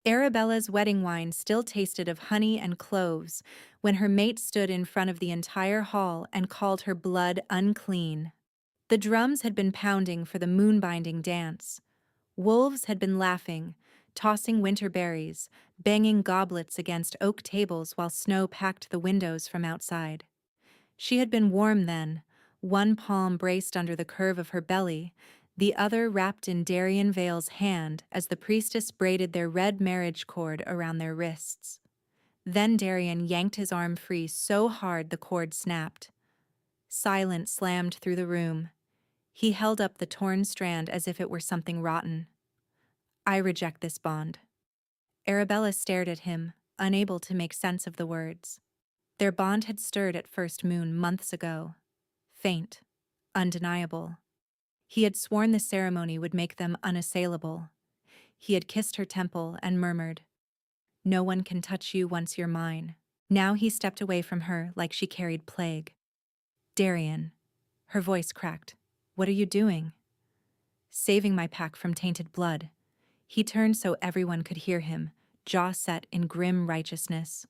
Arabella's wedding wine still tasted of honey and cloves when her mate stood in front of the entire hall and called her blood unclean. The drums had been pounding for the moonbinding dance. Wolves had been laughing, tossing winter berries, banging goblets against oak tables while snow packed the windows from outside. She had been warm then, one palm braced under the curve of her belly, the other wrapped in Darien Vale's hand as the priestess braided their red marriage cord around their wrists. Then Darien yanked his arm free so hard the cord snapped. Silence slammed through the room. He held up the torn strand as if it were something rotten. I reject this bond. Arabella stared at him, unable to make sense of the words. Their bond had stirred at first moon months ago. Faint, undeniable. He had sworn the ceremony would make them unassailable. He had kissed her temple and murmured, "No one can touch you once you're mine." Now he stepped away from her like she carried plague. "Darien." Her voice cracked. "What are you doing?" "Saving my pack from tainted blood." He turned so everyone could hear him, jaw set in grim righteousness.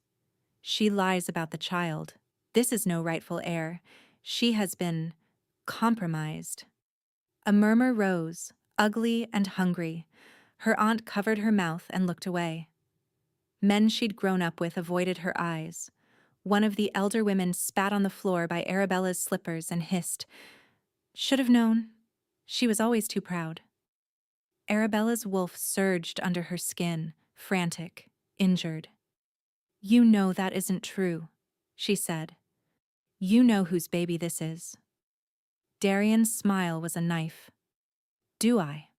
"She lies about the child. This is no rightful heir. She has been compromised." A murmur rose, ugly and hungry. Her aunt covered her mouth and looked away. Men she'd grown up with avoided her eyes. One of the elder women spat on the floor by Arabella's slippers and hissed, "Should have known. She was always too proud." Arabella's wolf surged under her skin, frantic, injured. "You know that isn't true," she said. "You know whose baby this is." Darian's smile was a knife. "Do I?"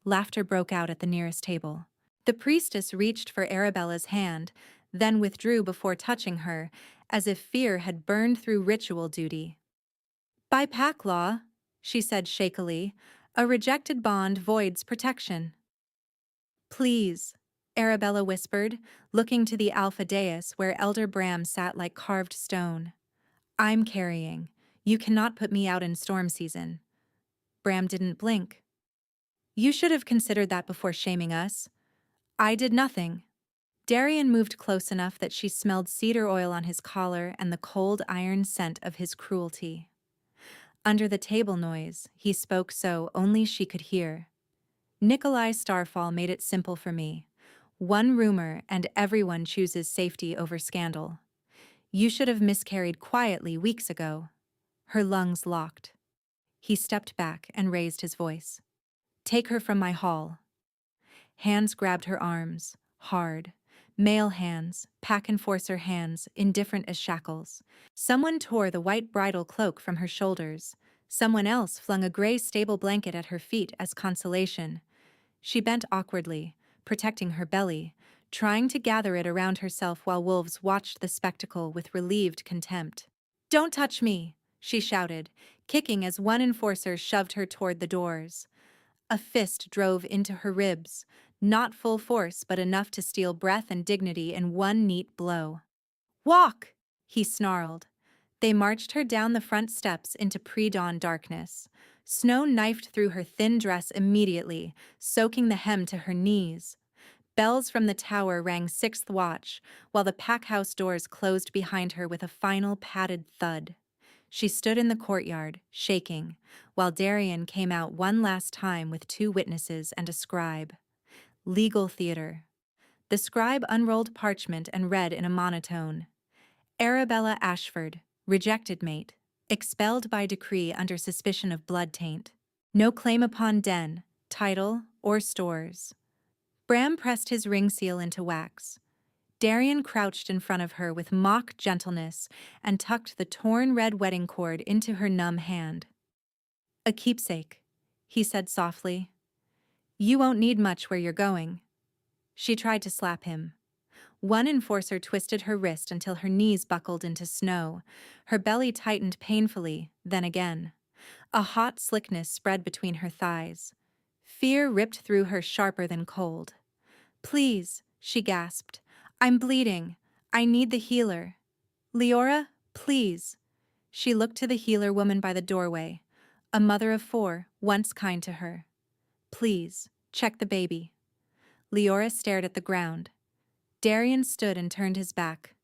Laughter broke out at the nearest table. The priestess reached for Arabella's hand, then withdrew before touching her, as if fear had burned through ritual duty. "By pack law," she said shakily, "a rejected bond voids protection." "Please," Arabella whispered, looking to the alpha dais where Elder Bram sat like carved stone. "I'm carrying. You cannot put me out in storm season." Bram didn't blink. "You should have considered that before shaming us." "I did nothing." Darien moved close enough that she smelled cedar oil on his collar and the cold iron scent of his cruelty. Under the table noise, he spoke so only she could hear. "Nikolai Starfall made it simple for me. One rumor and everyone chooses safety over scandal. You should have miscarried quietly weeks ago." Her lungs locked. He stepped back and raised his voice. "Take her from my hall." Hands grabbed her arms, hard. Male hands, pack enforcer hands, indifferent as shackles. Someone tore the white bridal cloak from her shoulders. Someone else flung a gray stable blanket at her feet as consolation. She bent awkwardly, protecting her belly, trying to gather it around herself while wolves watched the spectacle with relieved contempt. "Don't touch me!" she shouted, kicking as one enforcer shoved her toward the doors. A fist drove into her ribs, not full force but enough to steal breath and dignity in one neat blow. "Walk!" he snarled. They marched her down the front steps into pre-dawn darkness. Snow knifed through her thin dress immediately, soaking the hem to her knees. Bells from the tower rang sixth watch, while the packhouse doors closed behind her with a final padded thud. She stood in the courtyard, shaking, while Darien came out one last time with two witnesses and a scribe. Legal theater. The scribe unrolled parchment and read in a monotone. Arabella Ashford, rejected mate, expelled by decree under suspicion of blood taint. No claim upon den, title, or stores. Bram pressed his ring seal into wax. Darien crouched in front of her with mock gentleness and tucked the torn red wedding cord into her numb hand. "A keepsake," he said softly. "You won't need much where you're going." She tried to slap him. One enforcer twisted her wrist until her knees buckled into snow. Her belly tightened painfully, then again. A hot slickness spread between her thighs. Fear ripped through her sharper than cold. "Please," she gasped. "I'm bleeding. I need the healer. Leora, please." She looked to the healer woman by the doorway, a mother of 4, once kind to her. "Please, check the baby." Leora stared at the ground. Darian stood and turned his back.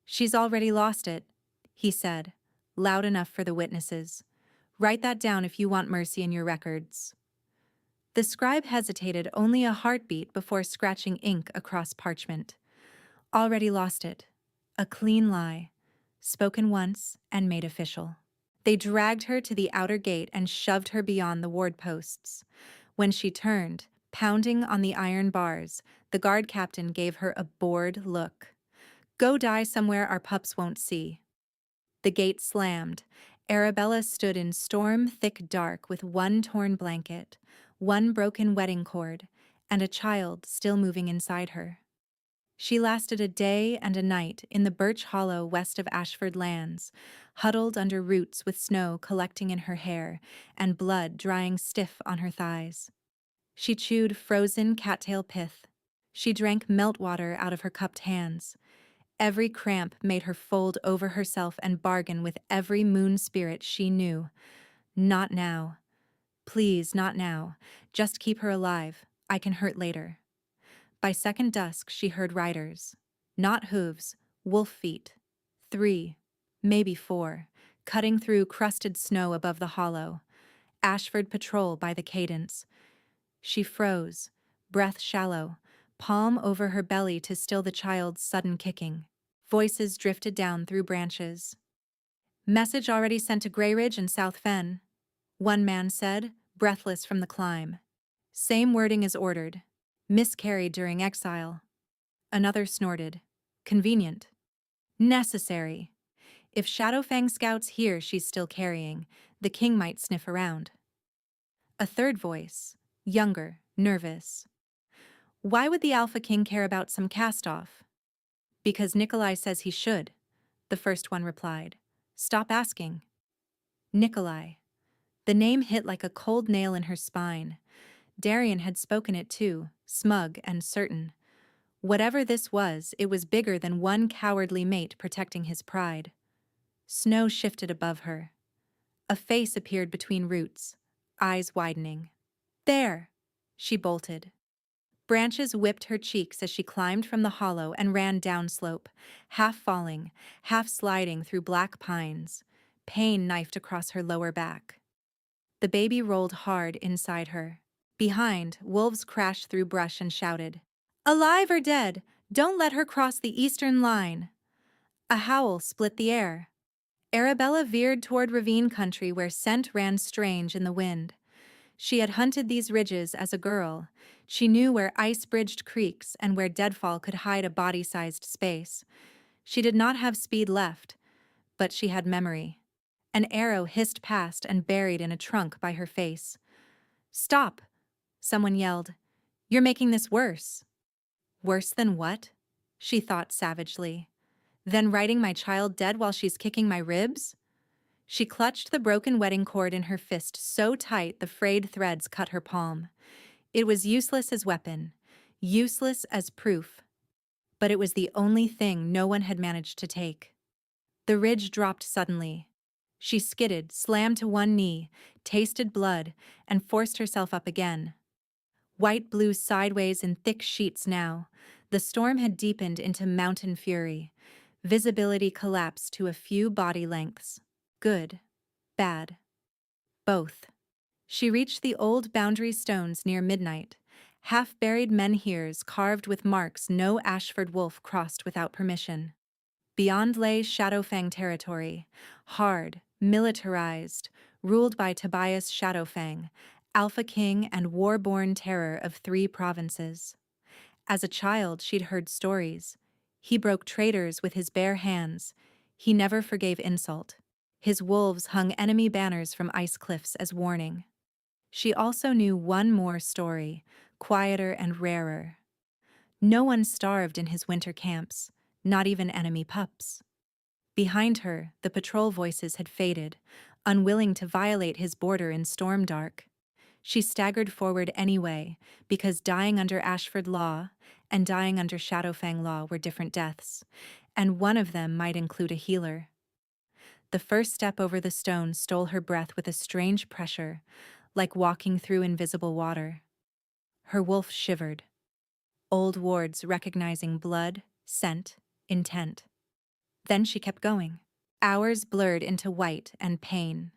"She's already lost it," he said, loud enough for the witnesses. "Write that down if you want mercy in your records." The scribe hesitated only a heartbeat before scratching ink across parchment. "Already lost it." A clean lie, spoken once and made official. They dragged her to the outer gate and shoved her beyond the ward posts. When she turned, pounding on the iron bars, the guard captain gave her a bored look. "Go die somewhere our pups won't see." The gate slammed. Arabella stood in storm-thick dark with one torn blanket, one broken wedding cord, and a child still moving inside her. She lasted a day and a night in the birch hollow west of Ashford Lands, huddled under roots with snow collecting in her hair and blood drying stiff on her thighs. She chewed frozen cattail pith. She drank meltwater out of her cupped hands. Every cramp made her fold over herself and bargain with every moon spirit she knew. "Not now. Please, not now. Just keep her alive. I can hurt later." By second dusk, she heard riders. Not hooves, wolf feet. 3, maybe 4, cutting through crusted snow above the hollow. Ashford patrol by the cadence. She froze, breath shallow, palm over her belly to still the child's sudden kicking. Voices drifted down through branches. "Message already sent to Grey Ridge and South Fen," one man said, breathless from the climb. "Same wording as ordered. Miscarried during exile." Another snorted. "Convenient. Necessary. If Shadowfang scouts hear she's still carrying, the king might sniff around." A third voice, younger, nervous. "Why would the Alpha King care about some cast-off?" "Because Nikolai says he should," the first one replied. "Stop asking." Nikolai. The name hit like a cold nail in her spine. Darian had spoken it too, smug and certain. Whatever this was, it was bigger than one cowardly mate protecting his pride. Snow shifted above her. A face appeared between roots, eyes widening. "There!" She bolted. Branches whipped her cheeks as she climbed from the hollow and ran downslope, half falling, half sliding through black pines. Pain knifed across her lower back. The baby rolled hard inside her. Behind, wolves crashed through brush and shouted, "Alive or dead! Don't let her cross the eastern line!" A howl split the air. Arabella veered toward ravine country where scent ran strange in the wind. She had hunted these ridges as a girl. She knew where ice-bridged creeks and where deadfall could hide a body-sized space. She did not have speed left, but she had memory. An arrow hissed past and buried in a trunk by her face. "Stop!" someone yelled. "You're making this worse." "Worse than what?" she thought savagely. "Then writing my child dead while she's kicking my ribs?" She clutched the broken wedding cord in her fist so tight the frayed threads cut her palm. It was useless as weapon, useless as proof. But it was the only thing no one had managed to take. The ridge dropped suddenly. She skidded, slammed to one knee, tasted blood, and forced herself up again. White blew sideways in thick sheets now. The storm had deepened into mountain fury. Visibility collapsed to a few body lengths. Good. Bad. Both. She reached the old boundary stones near midnight. Half-buried menhirs carved with marks no Ashford wolf crossed without permission. Beyond lay Shadowfang territory, hard, militarized, ruled by Tobias Shadowfang, Alpha King and war-born terror of 3 provinces. As a child, she'd heard stories. He broke traitors with his bare hands. He never forgave insult. His wolves hung enemy banners from ice cliffs as warning. She also knew one more story, quieter and rarer. No one starved in his winter camps, not even enemy pups. Behind her, the patrol voices had faded, unwilling to violate his border in storm dark. She staggered forward anyway, because dying under Ashford law and dying under Shadowfang law were different deaths, and one of them might include a healer. The first step over the stone stole her breath with a strange pressure, like walking through invisible water. Her wolf shivered. old wards recognizing blood, scent, intent. Then she kept going. Hours blurred into white and pain.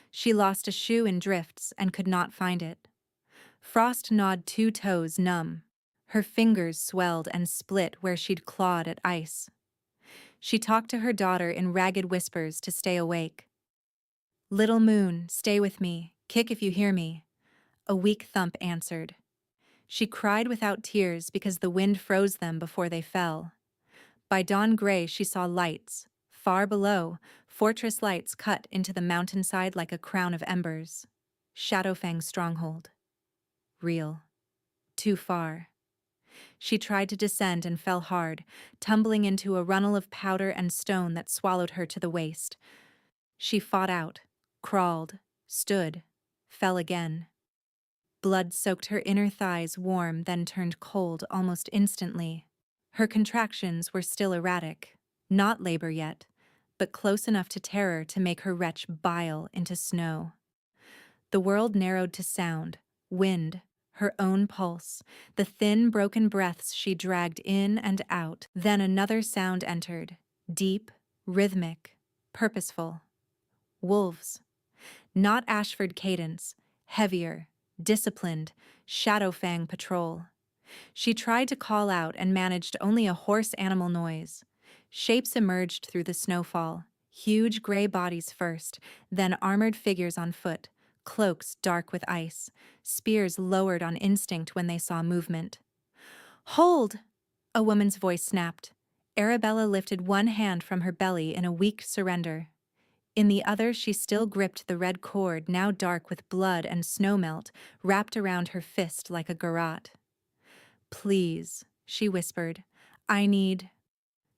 She lost a shoe in drifts and could not find it. Frost gnawed 2 toes numb. Her fingers swelled and split where she'd clawed at ice. She talked to her daughter in ragged whispers to stay awake. "Little moon, stay with me. Kick if you hear me." A weak thump answered. She cried without tears because the wind froze them before they fell. By dawn gray she saw lights. Far below, fortress lights cut into the mountainside like a crown of embers. Shadowfang's stronghold. Real. Too far. She tried to descend and fell hard, tumbling into a runnel of powder and stone that swallowed her to the waist. She fought out, crawled, stood, fell again. Blood soaked her inner thighs warm, then turned cold almost instantly. Her contractions were still erratic, not labor yet, but close enough to terror to make her retch bile into snow. The world narrowed to sound, wind, her own pulse, the thin, broken breaths she dragged in and out. Then another sound entered, deep, rhythmic, purposeful. Wolves. Not Ashford cadence, heavier, disciplined, Shadowfang patrol. She tried to call out and managed only a hoarse animal noise. Shapes emerged through the snowfall, huge gray bodies first, then armored figures on foot, cloaks dark with ice, spears lowered on instinct when they saw movement. "Hold!" a woman's voice snapped. Arabella lifted one hand from her belly in a weak surrender. In the other she still gripped the red cord, now dark with blood and snowmelt, wrapped around her fist like a garrote. "Please," she whispered, "I need—"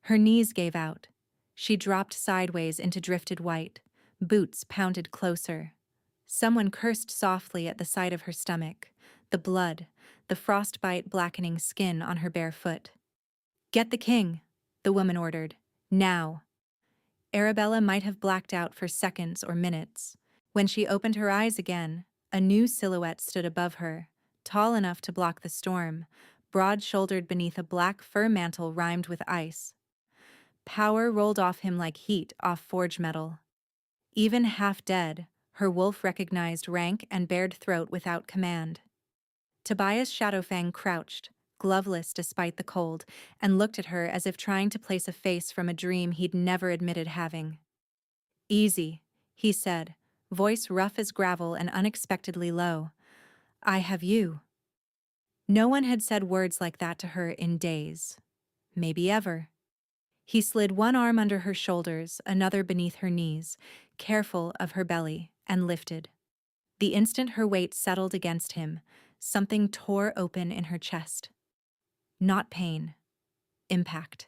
Her knees gave out. She dropped sideways into drifted white. Boots pounded closer. Someone cursed softly at the sight of her stomach, the blood, the frostbite blackening skin on her bare foot. "Get the king," the woman ordered. "Now." Arabella might have blacked out for seconds or minutes. When she opened her eyes again, a new silhouette stood above her, tall enough to block the storm, broad-shouldered beneath a black fur mantle rimed with ice. Power rolled off him like heat off forge metal. Even half dead, her wolf recognized rank and bared throat without command. Tobias Shadowfang crouched, gloveless despite the cold, and looked at her as if trying to place a face from a dream he'd never admitted having. "Easy," he said, voice rough as gravel and unexpectedly low. "I have you." No one had said words like that to her in days. Maybe ever. He slid one arm under her shoulders, another beneath her knees, careful of her belly, and lifted. The instant her weight settled against him, something tore open in her chest. Not pain. Impact.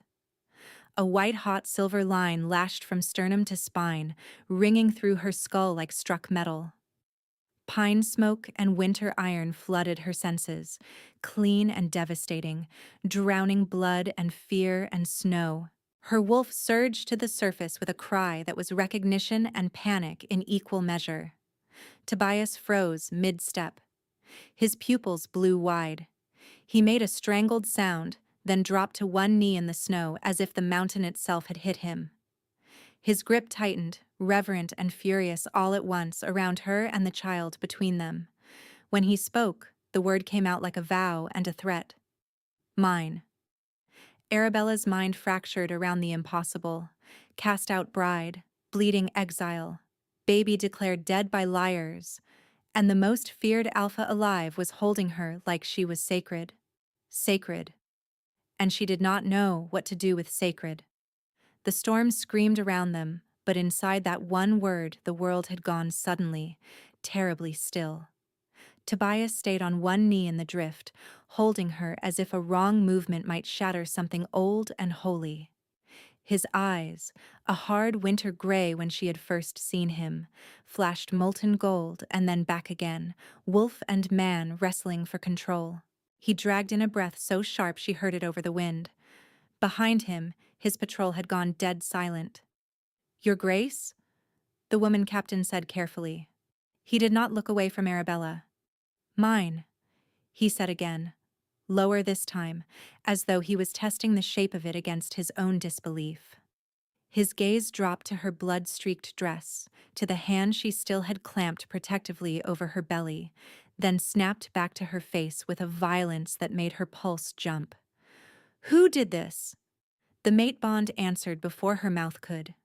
A white-hot silver line lashed from sternum to spine, ringing through her skull like struck metal. Pine smoke and winter iron flooded her senses, clean and devastating, drowning blood and fear and snow. Her wolf surged to the surface with a cry that was recognition and panic in equal measure. Tobias froze mid-step. His pupils blew wide. He made a strangled sound, then dropped to one knee in the snow as if the mountain itself had hit him. His grip tightened, reverent and furious all at once, around her and the child between them. When he spoke, the word came out like a vow and a threat. "Mine." Arabella's mind fractured around the impossible. Cast out bride, bleeding exile, baby declared dead by liars, and the most feared alpha alive was holding her like she was sacred. Sacred. And she did not know what to do with sacred. The storm screamed around them, but inside that one word the world had gone suddenly, terribly still. Tobias stayed on one knee in the drift, holding her as if a wrong movement might shatter something old and holy. His eyes, a hard winter gray when she had first seen him, flashed molten gold and then back again, wolf and man wrestling for control. He dragged in a breath so sharp she heard it over the wind. Behind him, his patrol had gone dead silent. "Your Grace?" the woman captain said carefully. He did not look away from Arabella. "Mine," he said again, lower this time, as though he was testing the shape of it against his own disbelief. His gaze dropped to her blood-streaked dress, to the hand she still had clamped protectively over her belly, then snapped back to her face with a violence that made her pulse jump. "Who did this?" The mate bond answered before her mouth could.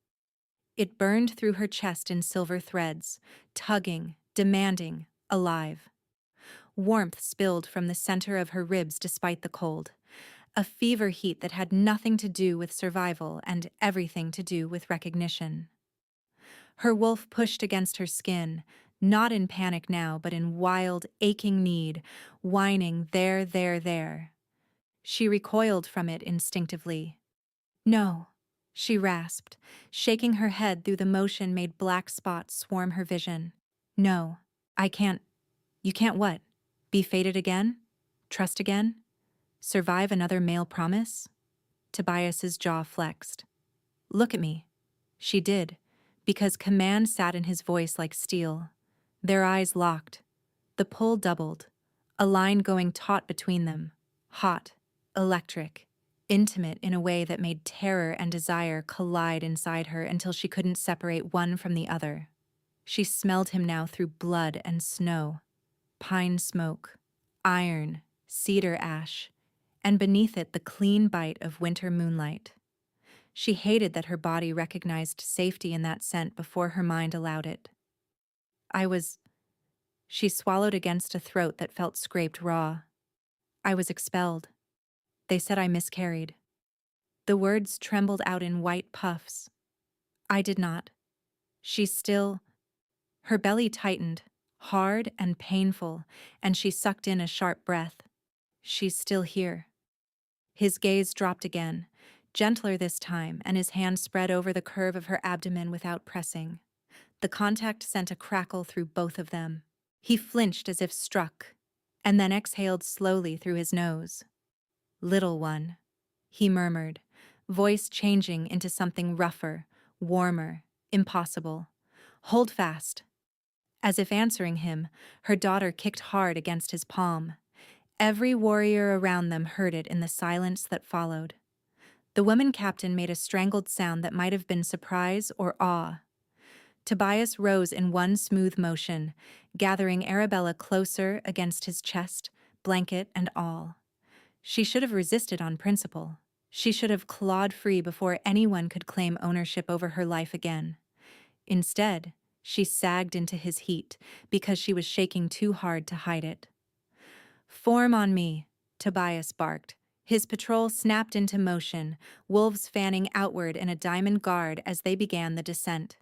It burned through her chest in silver threads, tugging, demanding, alive. Warmth spilled from the center of her ribs despite the cold. A fever heat that had nothing to do with survival and everything to do with recognition. Her wolf pushed against her skin, not in panic now, but in wild, aching need, whining there, there, there. She recoiled from it instinctively. "No," she rasped, shaking her head through the motion made black spots swarm her vision. "No, I can't." "You can't what? Be fated again? Trust again? Survive another male promise?" Tobias's jaw flexed. "Look at me." She did, because command sat in his voice like steel. Their eyes locked. The pull doubled, a line going taut between them, hot, electric, intimate in a way that made terror and desire collide inside her until she couldn't separate one from the other. She smelled him now through blood and snow, pine smoke, iron, cedar ash, and beneath it the clean bite of winter moonlight. She hated that her body recognized safety in that scent before her mind allowed it. She swallowed against a throat that felt scraped raw. "I was expelled. They said I miscarried." The words trembled out in white puffs. "I did not." Her belly tightened, hard and painful, and she sucked in a sharp breath. "She's still here." His gaze dropped again, gentler this time, and his hand spread over the curve of her abdomen without pressing. The contact sent a crackle through both of them. He flinched as if struck, and then exhaled slowly through his nose. "Little one," he murmured, voice changing into something rougher, warmer, impossible. "Hold fast." As if answering him, her daughter kicked hard against his palm. Every warrior around them heard it in the silence that followed. The woman captain made a strangled sound that might have been surprise or awe. Tobias rose in one smooth motion, gathering Arabella closer against his chest, blanket and all. She should have resisted on principle. She should have clawed free before anyone could claim ownership over her life again. Instead, she sagged into his heat because she was shaking too hard to hide it. "Form on me," Tobias barked. His patrol snapped into motion, wolves fanning outward in a diamond guard as they began the descent.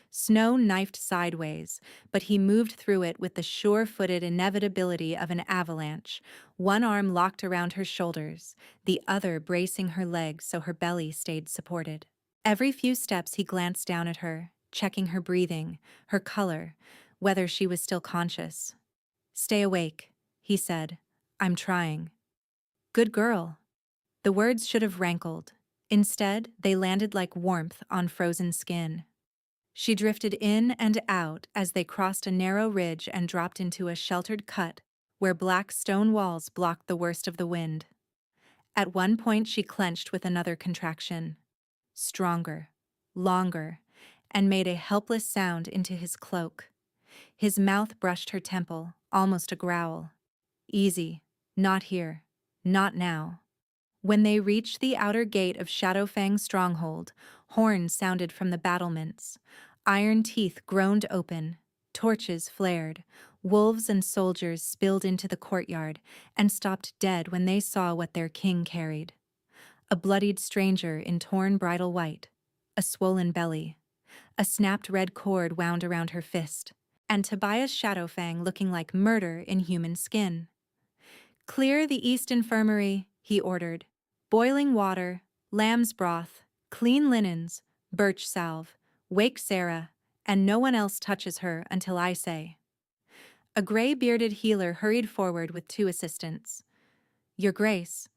Snow knifed sideways, but he moved through it with the sure-footed inevitability of an avalanche, one arm locked around her shoulders, the other bracing her legs so her belly stayed supported. Every few steps he glanced down at her, checking her breathing, her color, whether she was still conscious. "Stay awake," he said. "I'm trying." "Good girl." The words should have rankled. Instead, they landed like warmth on frozen skin. She drifted in and out as they crossed a narrow ridge and dropped into a sheltered cut where black stone walls blocked the worst of the wind. At one point she clenched with another contraction. Stronger, longer, and made a helpless sound into his cloak. His mouth brushed her temple, almost a growl. "Easy. Not here. Not now." When they reached the outer gate of Shadowfang's stronghold, horns sounded from the battlements. Iron teeth groaned open, torches flared, wolves and soldiers spilled into the courtyard and stopped dead when they saw what their king carried. A bloodied stranger in torn bridal white, a swollen belly, a snapped red cord wound around her fist, and Tobias Shadowfang looking like murder in human skin. "Clear the East Infirmary," he ordered. "Boiling water, lamb's broth, clean linens, birch salve. Wake Sarah, and no one else touches her until I say." A gray-bearded healer hurried forward with two assistants. "Your Grace,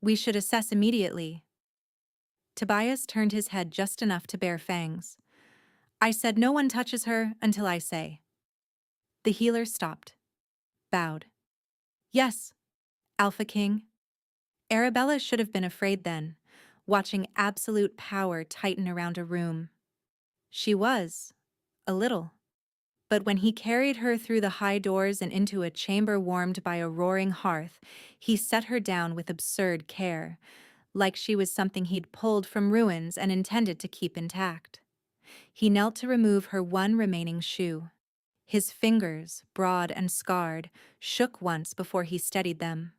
we should assess immediately." Tobias turned his head just enough to bare fangs. "I said no one touches her until I say." The healer stopped, bowed. "Yes, Alpha King." Arabella should have been afraid then, watching absolute power tighten around a room. She was, a little. But when he carried her through the high doors and into a chamber warmed by a roaring hearth, he set her down with absurd care, like she was something he'd pulled from ruins and intended to keep intact. He knelt to remove her one remaining shoe. His fingers, broad and scarred, shook once before he steadied them.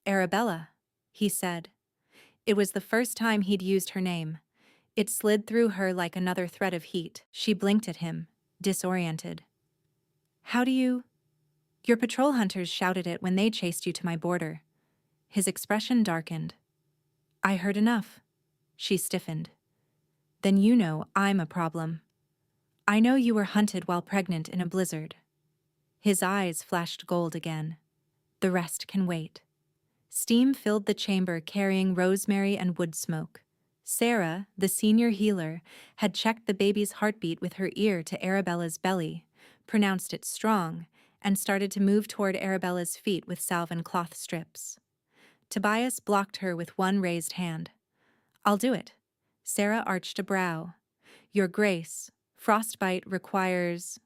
"Arabella," he said. It was the first time he'd used her name. It slid through her like another thread of heat. She blinked at him, disoriented. "How do you—" "Your patrol hunters shouted it when they chased you to my border." His expression darkened. "I heard enough." She stiffened. "Then you know I'm a problem. I know you were hunted while pregnant in a blizzard." His eyes flashed gold again. "The rest can wait." Steam filled the chamber carrying rosemary and wood smoke. Sarah, the senior healer, had checked the baby's heartbeat with her ear to Arabella's belly, pronounced it strong, and started to move toward Arabella's feet with salve and cloth strips. Tobias blocked her with one raised hand. "I'll do it." Sarah arched a brow. "Your Grace, frostbite requires—"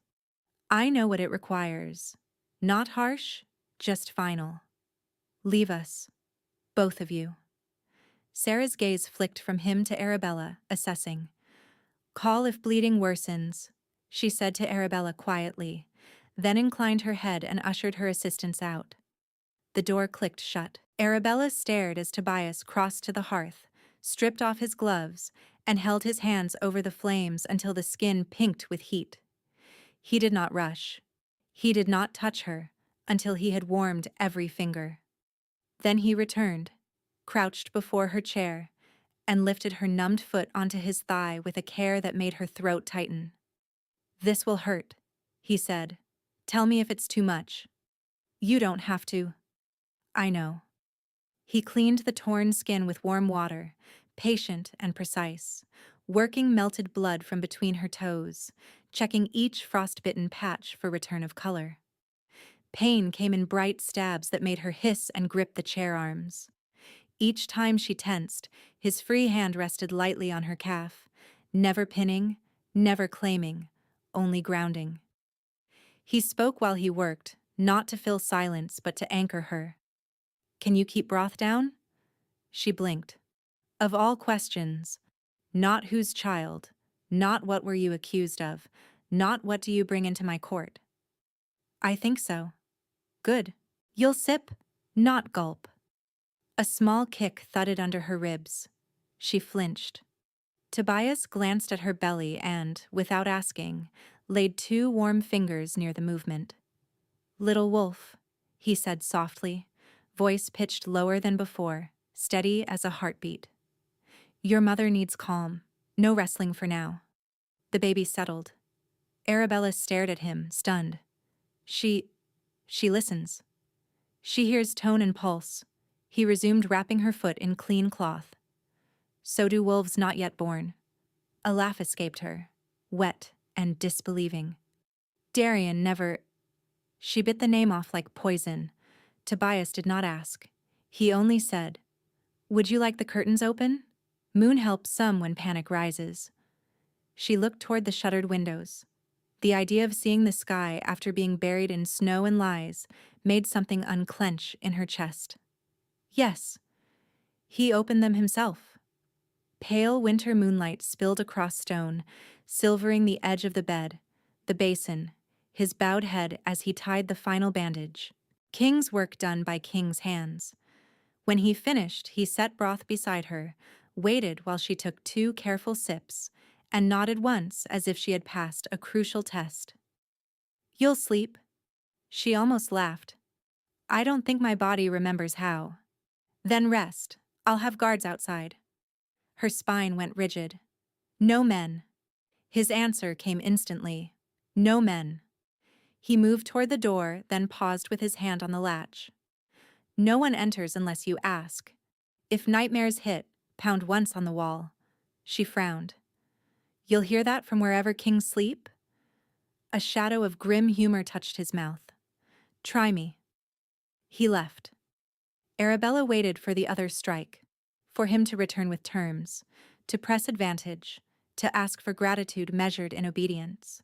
"I know what it requires. Not harsh, just final. Leave us. Both of you." Sarah's gaze flicked from him to Arabella, assessing. "Call if bleeding worsens," she said to Arabella quietly, then inclined her head and ushered her assistants out. The door clicked shut. Arabella stared as Tobias crossed to the hearth, stripped off his gloves, and held his hands over the flames until the skin pinked with heat. He did not rush. He did not touch her until he had warmed every finger. Then he returned, crouched before her chair, and lifted her numbed foot onto his thigh with a care that made her throat tighten. "This will hurt," he said. "Tell me if it's too much." "You don't have to." "I know." He cleaned the torn skin with warm water, patient and precise, working melted blood from between her toes, checking each frostbitten patch for return of color. Pain came in bright stabs that made her hiss and grip the chair arms. Each time she tensed, his free hand rested lightly on her calf, never pinning, never claiming, only grounding. He spoke while he worked, not to fill silence but to anchor her. "Can you keep broth down?" She blinked. Of all questions, not whose child, not what were you accused of, not what do you bring into my court. "I think so." "Good. You'll sip, not gulp." A small kick thudded under her ribs. She flinched. Tobias glanced at her belly and, without asking, laid two warm fingers near the movement. "Little wolf," he said softly, voice pitched lower than before, steady as a heartbeat. "Your mother needs calm. No wrestling for now." The baby settled. Arabella stared at him, stunned. She listens. She hears tone and pulse." He resumed wrapping her foot in clean cloth. "So do wolves not yet born." A laugh escaped her, wet and disbelieving. "Darian never—" She bit the name off like poison. Tobias did not ask. He only said, "Would you like the curtains open? Moon helps some when panic rises." She looked toward the shuttered windows. The idea of seeing the sky after being buried in snow and lies made something unclench in her chest. "Yes." He opened them himself. Pale winter moonlight spilled across stone, silvering the edge of the bed, the basin, his bowed head as he tied the final bandage. King's work done by King's hands. When he finished, he set broth beside her, waited while she took two careful sips, and nodded once as if she had passed a crucial test. "You'll sleep." She almost laughed. "I don't think my body remembers how." "Then rest. I'll have guards outside." Her spine went rigid. "No men." His answer came instantly. "No men." He moved toward the door, then paused with his hand on the latch. "No one enters unless you ask. If nightmares hit, pound once on the wall." She frowned. "You'll hear that from wherever kings sleep?" A shadow of grim humor touched his mouth. "Try me." He left. Arabella waited for the other strike, for him to return with terms, to press advantage, to ask for gratitude measured in obedience.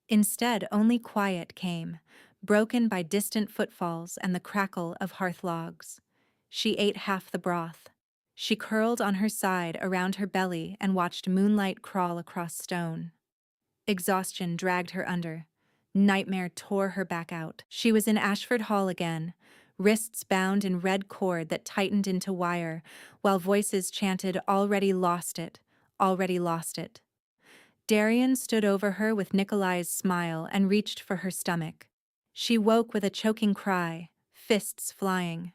Instead, only quiet came, broken by distant footfalls and the crackle of hearth logs. She ate half the broth. She curled on her side around her belly and watched moonlight crawl across stone. Exhaustion dragged her under. Nightmare tore her back out. She was in Ashford Hall again, wrists bound in red cord that tightened into wire, while voices chanted, "Already lost it, already lost it." Darian stood over her with Nikolai's smile and reached for her stomach. She woke with a choking cry, fists flying.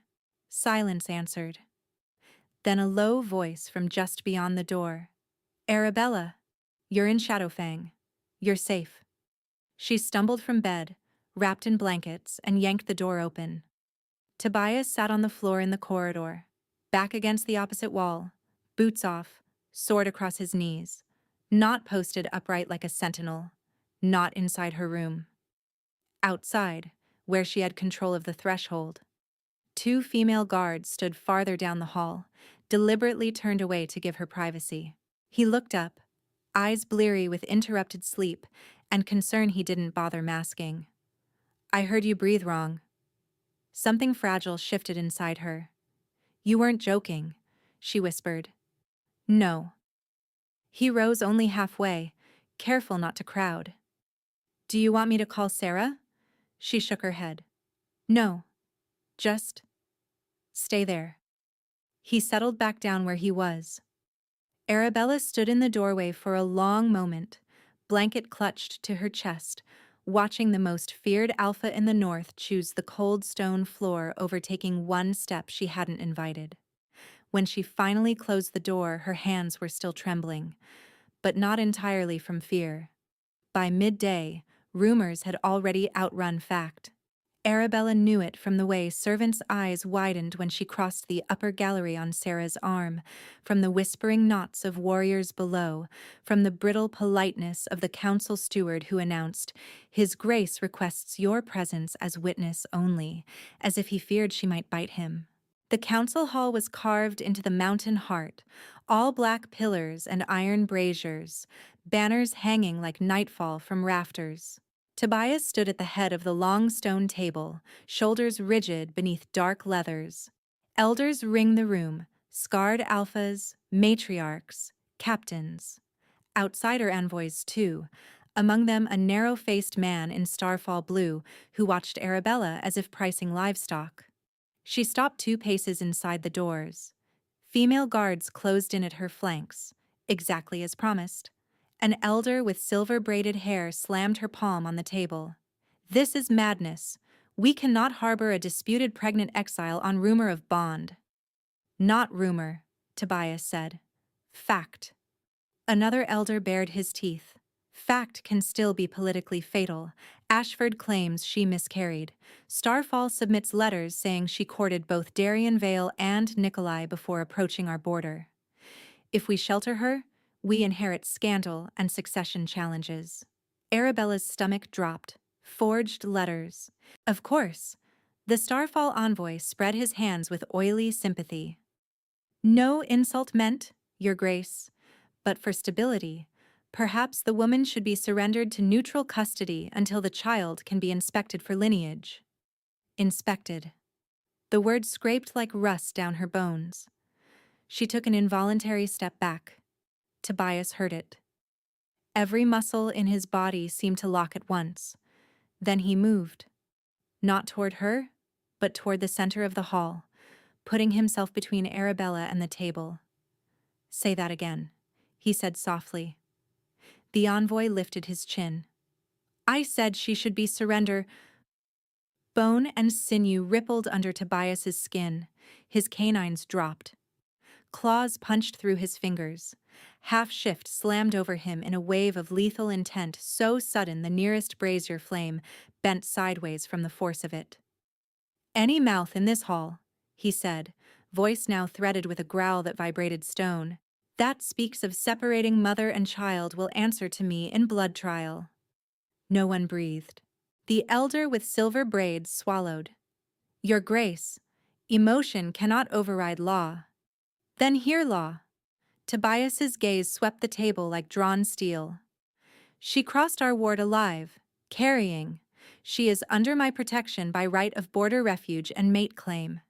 Silence answered. Then a low voice from just beyond the door. "Arabella, you're in Shadowfang. You're safe." She stumbled from bed, wrapped in blankets, and yanked the door open. Tobias sat on the floor in the corridor, back against the opposite wall, boots off, sword across his knees, not posted upright like a sentinel, not inside her room. Outside, where she had control of the threshold, two female guards stood farther down the hall, deliberately turned away to give her privacy. He looked up, eyes bleary with interrupted sleep and concern he didn't bother masking. "I heard you breathe wrong." Something fragile shifted inside her. "You weren't joking," she whispered. "No." He rose only halfway, careful not to crowd. "Do you want me to call Sarah?" She shook her head. "No. Just stay there." He settled back down where he was. Arabella stood in the doorway for a long moment, blanket clutched to her chest, watching the most feared alpha in the north choose the cold stone floor over taking one step she hadn't invited. When she finally closed the door, her hands were still trembling, but not entirely from fear. By midday, rumors had already outrun fact. Arabella knew it from the way servants' eyes widened when she crossed the upper gallery on Sarah's arm, from the whispering knots of warriors below, from the brittle politeness of the council steward who announced, "His Grace requests your presence as witness only," as if he feared she might bite him. The council hall was carved into the mountain heart, all black pillars and iron braziers, banners hanging like nightfall from rafters. Tobias stood at the head of the long stone table, shoulders rigid beneath dark leathers. Elders ringed the room, scarred alphas, matriarchs, captains. Outsider envoys, too, among them a narrow-faced man in starfall blue who watched Arabella as if pricing livestock. She stopped 2 paces inside the doors. Female guards closed in at her flanks, exactly as promised. An elder with silver-braided hair slammed her palm on the table. "This is madness. We cannot harbor a disputed pregnant exile on rumor of bond." "Not rumor," Tobias said. "Fact." Another elder bared his teeth. "Fact can still be politically fatal. Ashford claims she miscarried. Starfall submits letters saying she courted both Darian Vale and Nikolai before approaching our border. If we shelter her, we inherit scandal and succession challenges." Arabella's stomach dropped. Forged letters. Of course. The Starfall envoy spread his hands with oily sympathy. "No insult meant, Your Grace. But for stability, perhaps the woman should be surrendered to neutral custody until the child can be inspected for lineage." Inspected. The word scraped like rust down her bones. She took an involuntary step back. Tobias heard it. Every muscle in his body seemed to lock at once. Then he moved. Not toward her, but toward the center of the hall, putting himself between Arabella and the table. "Say that again," he said softly. The envoy lifted his chin. "I said she should be surrendered." Bone and sinew rippled under Tobias's skin. His canines dropped. Claws punched through his fingers. Half-shift slammed over him in a wave of lethal intent so sudden the nearest brazier flame bent sideways from the force of it. "Any mouth in this hall," he said, voice now threaded with a growl that vibrated stone, "that speaks of separating mother and child will answer to me in blood trial." No one breathed. The elder with silver braids swallowed. "Your Grace, Emotion cannot override law. Then hear law. Tobias's gaze swept the table like drawn steel. She crossed our ward alive, carrying. She is under my protection by right of border refuge and mate claim.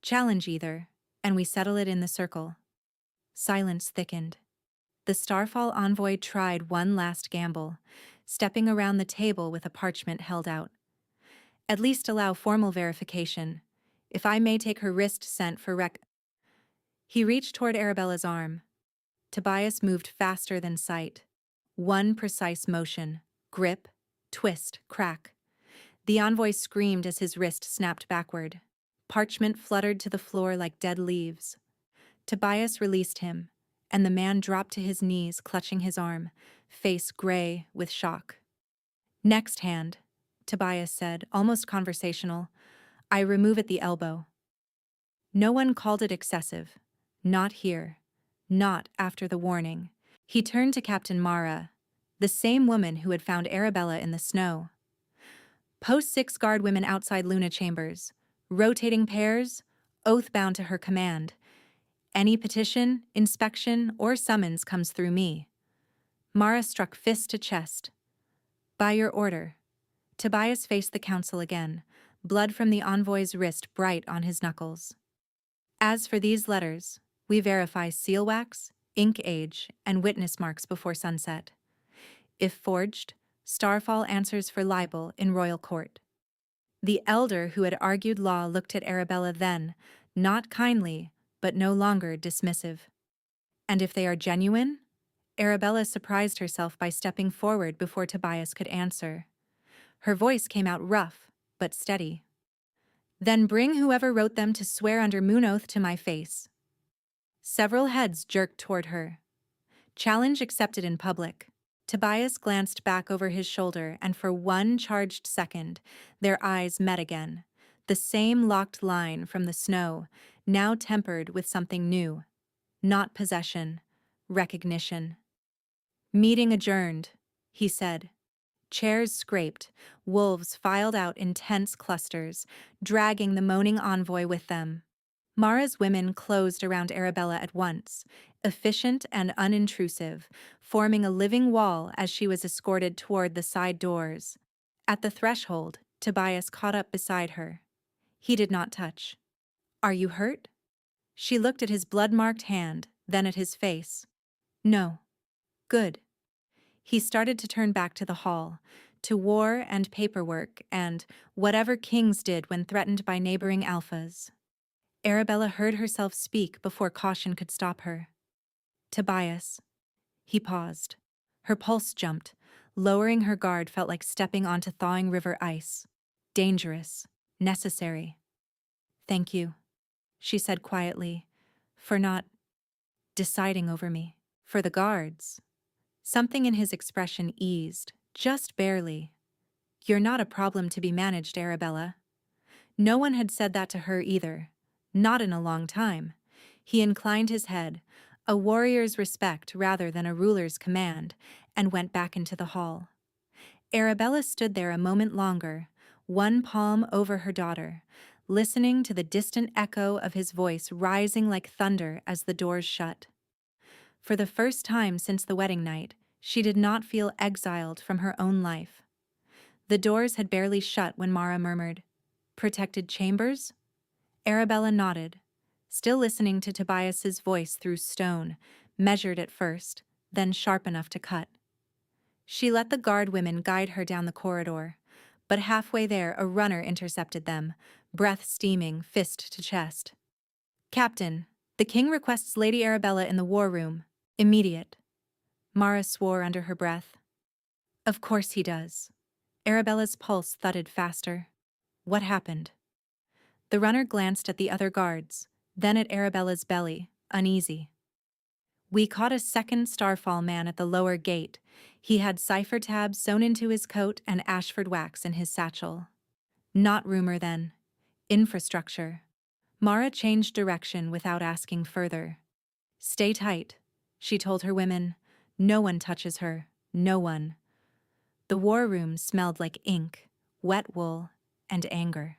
Challenge either, and we settle it in the circle. Silence thickened. The Starfall envoy tried one last gamble, stepping around the table with a parchment held out. At least allow formal verification. If I may take her wrist scent for He reached toward Arabella's arm. Tobias moved faster than sight. One precise motion. Grip, twist, crack. The envoy screamed as his wrist snapped backward. Parchment fluttered to the floor like dead leaves. Tobias released him, and the man dropped to his knees, clutching his arm, face gray with shock. Next hand, Tobias said, almost conversational. I remove at the elbow. No one called it excessive. Not here. Not after the warning. He turned to Captain Mara, the same woman who had found Arabella in the snow. Post 6 guard women outside Luna chambers. Rotating pairs, oath-bound to her command. Any petition, inspection, or summons comes through me. Mara struck fist to chest. By your order. Tobias faced the council again, blood from the envoy's wrist bright on his knuckles. As for these letters, we verify seal wax, ink age, and witness marks before sunset. If forged, Starfall answers for libel in royal court. The elder who had argued law looked at Arabella then, not kindly, but no longer dismissive. And if they are genuine? Arabella surprised herself by stepping forward before Tobias could answer. Her voice came out rough, but steady. Then bring whoever wrote them to swear under moon oath to my face. Several heads jerked toward her. Challenge accepted in public. Tobias glanced back over his shoulder, and for one charged second, their eyes met again. The same locked line from the snow, now tempered with something new. Not possession, recognition. Meeting adjourned, he said. Chairs scraped, wolves filed out in tense clusters, dragging the moaning envoy with them. Mara's women closed around Arabella at once, efficient and unintrusive, forming a living wall as she was escorted toward the side doors. At the threshold, Tobias caught up beside her. He did not touch. Are you hurt? She looked at his blood-marked hand, then at his face. No. Good. He started to turn back to the hall, to war and paperwork and whatever kings did when threatened by neighboring alphas. Arabella heard herself speak before caution could stop her. Tobias. He paused. Her pulse jumped. Lowering her guard felt like stepping onto thawing river ice. Dangerous. Necessary. Thank you, she said quietly, for not deciding over me. For the guards. Something in his expression eased, just barely. You're not a problem to be managed, Arabella. No one had said that to her either. Not in a long time. He inclined his head, a warrior's respect rather than a ruler's command, and went back into the hall. Arabella stood there a moment longer, one palm over her daughter, listening to the distant echo of his voice rising like thunder as the doors shut. For the first time since the wedding night, she did not feel exiled from her own life. The doors had barely shut when Mara murmured, "Protected chambers?" Arabella nodded, still listening to Tobias's voice through stone, measured at first, then sharp enough to cut. She let the guard women guide her down the corridor, but halfway there a runner intercepted them, breath steaming, fist to chest. "Captain, the king requests Lady Arabella in the war room. Immediate." Mara swore under her breath. Of course he does. Arabella's pulse thudded faster. What happened? The runner glanced at the other guards, then at Arabella's belly, uneasy. We caught a second Starfall man at the lower gate. He had cipher tabs sewn into his coat and Ashford wax in his satchel. Not rumor then. Infrastructure. Mara changed direction without asking further. Stay tight, she told her women. No one touches her, no one. The war room smelled like ink, wet wool, and anger.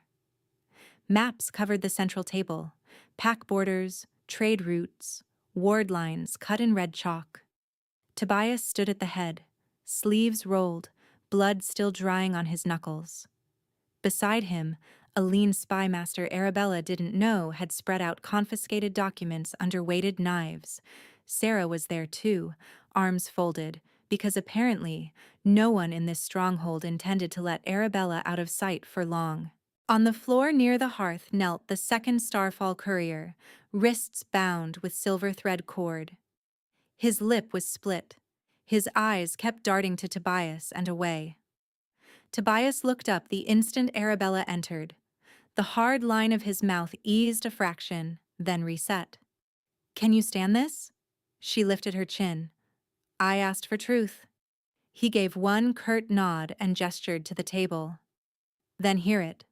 Maps covered the central table, pack borders, trade routes, ward lines cut in red chalk. Tobias stood at the head, sleeves rolled, blood still drying on his knuckles. Beside him, a lean spy master Arabella didn't know had spread out confiscated documents under weighted knives. Sarah was there too, arms folded, because apparently no one in this stronghold intended to let Arabella out of sight for long. On the floor near the hearth knelt the second Starfall courier, wrists bound with silver thread cord. His lip was split. His eyes kept darting to Tobias and away. Tobias looked up the instant Arabella entered. The hard line of his mouth eased a fraction, then reset. "Can you stand this?" She lifted her chin. "I asked for truth." He gave one curt nod and gestured to the table. "Then hear it."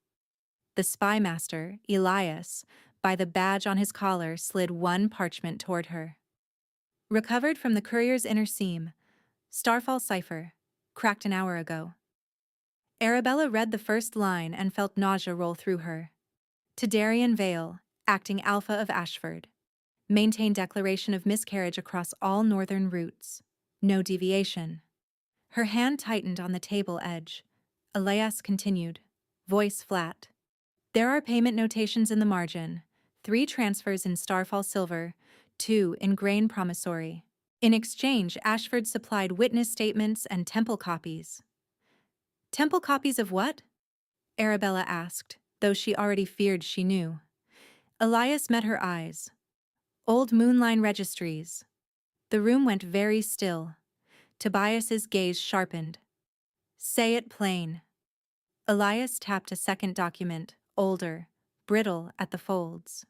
The spy master, Elias, by the badge on his collar, slid one parchment toward her. Recovered from the courier's inner seam. Starfall cipher. Cracked an hour ago. Arabella read the first line and felt nausea roll through her. To Darian Vale, acting Alpha of Ashford. Maintain declaration of miscarriage across all northern routes. No deviation. Her hand tightened on the table edge. Elias continued, voice flat. There are payment notations in the margin. 3 transfers in Starfall silver, 2 in grain promissory. In exchange, Ashford supplied witness statements and temple copies. Temple copies of what? Arabella asked, though she already feared she knew. Elias met her eyes. Old Moonline registries. The room went very still. Tobias's gaze sharpened. Say it plain. Elias tapped a second document, older, brittle at the folds.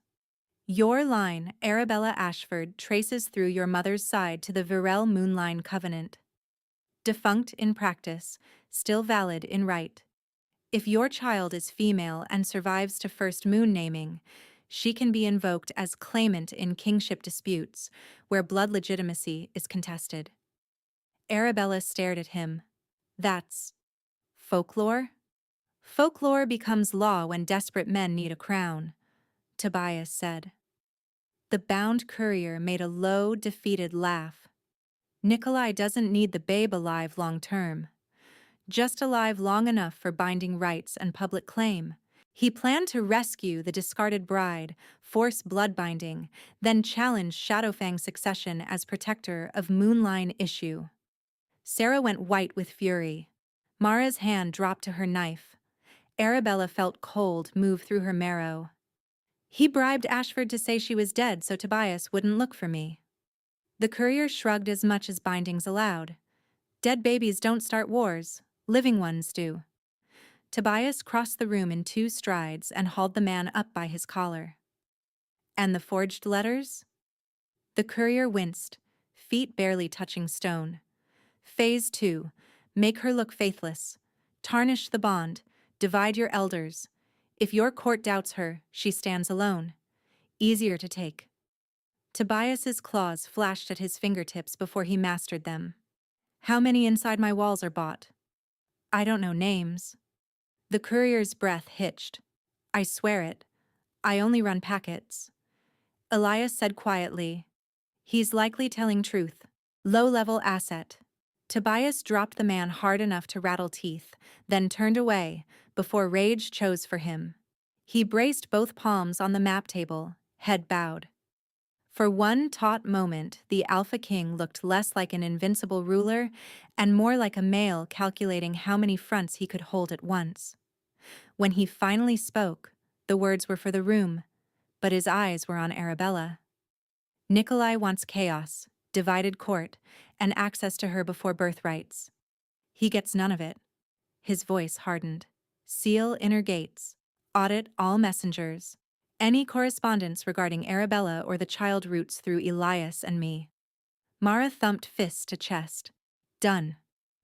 Your line, Arabella Ashford, traces through your mother's side to the Virel Moonline Covenant. Defunct in practice, still valid in right. If your child is female and survives to first moon naming, she can be invoked as claimant in kingship disputes, where blood legitimacy is contested. Arabella stared at him. That's folklore? Folklore becomes law when desperate men need a crown, Tobias said. The bound courier made a low, defeated laugh. Nikolai doesn't need the babe alive long term. Just alive long enough for binding rights and public claim. He planned to rescue the discarded bride, force blood binding, then challenge Shadowfang's succession as protector of Moonline issue. Sarah went white with fury. Mara's hand dropped to her knife. Arabella felt cold move through her marrow. He bribed Ashford to say she was dead so Tobias wouldn't look for me. The courier shrugged as much as bindings allowed. Dead babies don't start wars, living ones do. Tobias crossed the room in 2 strides and hauled the man up by his collar. And the forged letters? The courier winced, feet barely touching stone. Phase 2. Make her look faithless. Tarnish the bond. Divide your elders. If your court doubts her, she stands alone. Easier to take. Tobias's claws flashed at his fingertips before he mastered them. How many inside my walls are bought? I don't know names. The courier's breath hitched. I swear it. I only run packets. Elias said quietly. He's likely telling truth. Low-level asset. Tobias dropped the man hard enough to rattle teeth, then turned away, before rage chose for him. He braced both palms on the map table, head bowed. For one taut moment, the Alpha King looked less like an invincible ruler and more like a male calculating how many fronts he could hold at once. When he finally spoke, the words were for the room, but his eyes were on Arabella. Nikolai wants chaos, divided court, and access to her before birthrights. He gets none of it. His voice hardened. Seal inner gates. Audit all messengers. Any correspondence regarding Arabella or the child routes through Elias and me. Mara thumped fist to chest. Done.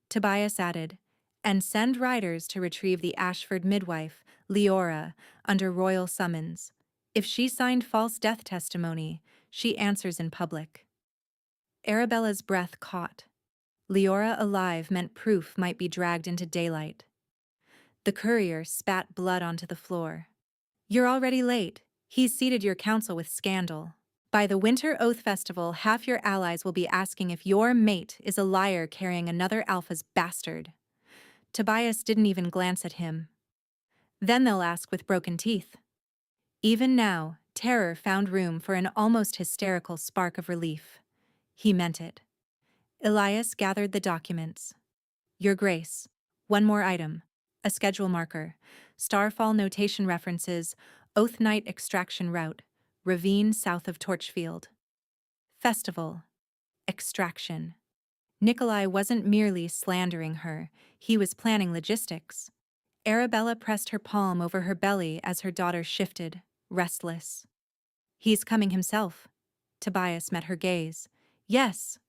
Tobias added, and send riders to retrieve the Ashford midwife, Leora, under royal summons. If she signed false death testimony, she answers in public. Arabella's breath caught. Leora alive meant proof might be dragged into daylight. The courier spat blood onto the floor. You're already late. He's seeded your council with scandal. By the Winter Oath Festival, half your allies will be asking if your mate is a liar carrying another alpha's bastard. Tobias didn't even glance at him. Then they'll ask with broken teeth. Even now, terror found room for an almost hysterical spark of relief. He meant it. Elias gathered the documents. Your Grace. One more item. A schedule marker. Starfall notation references Oath Night extraction route. Ravine south of Torchfield. Festival. Extraction. Nikolai wasn't merely slandering her, he was planning logistics. Arabella pressed her palm over her belly as her daughter shifted, restless. He's coming himself. Tobias met her gaze. Yes.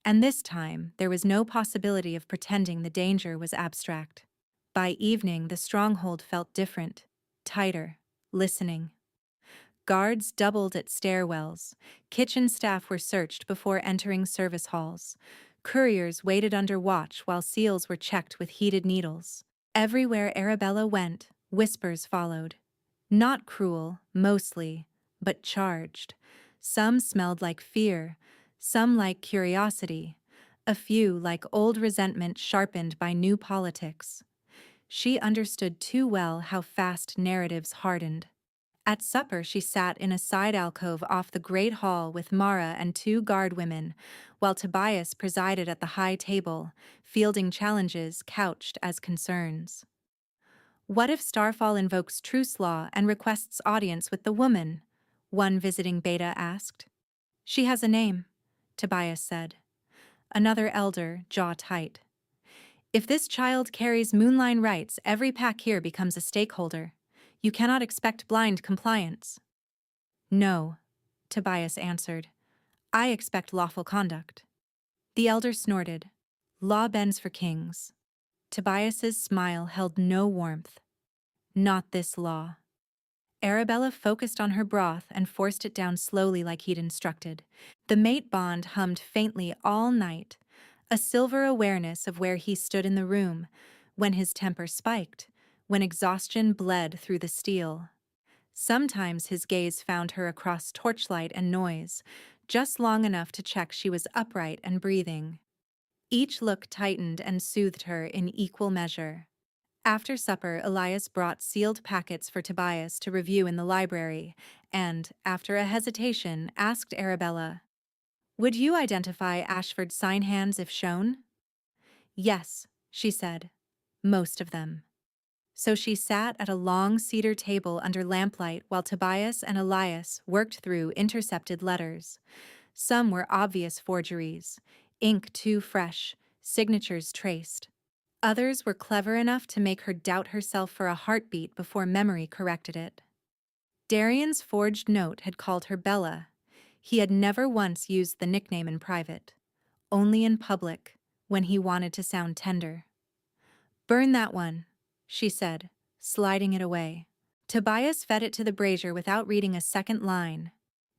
And this time, there was no possibility of pretending the danger was abstract. By evening, the stronghold felt different, tighter, listening. Guards doubled at stairwells. Kitchen staff were searched before entering service halls. Couriers waited under watch while seals were checked with heated needles. Everywhere Arabella went, whispers followed. Not cruel, mostly, but charged. Some smelled like fear, some like curiosity, a few like old resentment sharpened by new politics. She understood too well how fast narratives hardened. At supper, she sat in a side alcove off the great hall with Mara and two guard women, while Tobias presided at the high table, fielding challenges couched as concerns. What if Starfall invokes truce law and requests audience with the woman? One visiting beta asked. She has a name, Tobias said. Another elder, jaw tight. If this child carries moonline rights, every pack here becomes a stakeholder. You cannot expect blind compliance. No, Tobias answered. I expect lawful conduct. The elder snorted. Law bends for kings. Tobias's smile held no warmth. Not this law. Arabella focused on her broth and forced it down slowly like he'd instructed. The mate bond hummed faintly all night, a silver awareness of where he stood in the room, when his temper spiked, when exhaustion bled through the steel. Sometimes his gaze found her across torchlight and noise, just long enough to check she was upright and breathing. Each look tightened and soothed her in equal measure. After supper, Elias brought sealed packets for Tobias to review in the library, and, after a hesitation, asked Arabella, "Would you identify Ashford's sign hands if shown?" "Yes," she said. "Most of them." So she sat at a long cedar table under lamplight while Tobias and Elias worked through intercepted letters. Some were obvious forgeries, ink too fresh, signatures traced. Others were clever enough to make her doubt herself for a heartbeat before memory corrected it. Darian's forged note had called her Bella. He had never once used the nickname in private, only in public, when he wanted to sound tender. "Burn that one," she said, sliding it away. Tobias fed it to the brazier without reading a second line.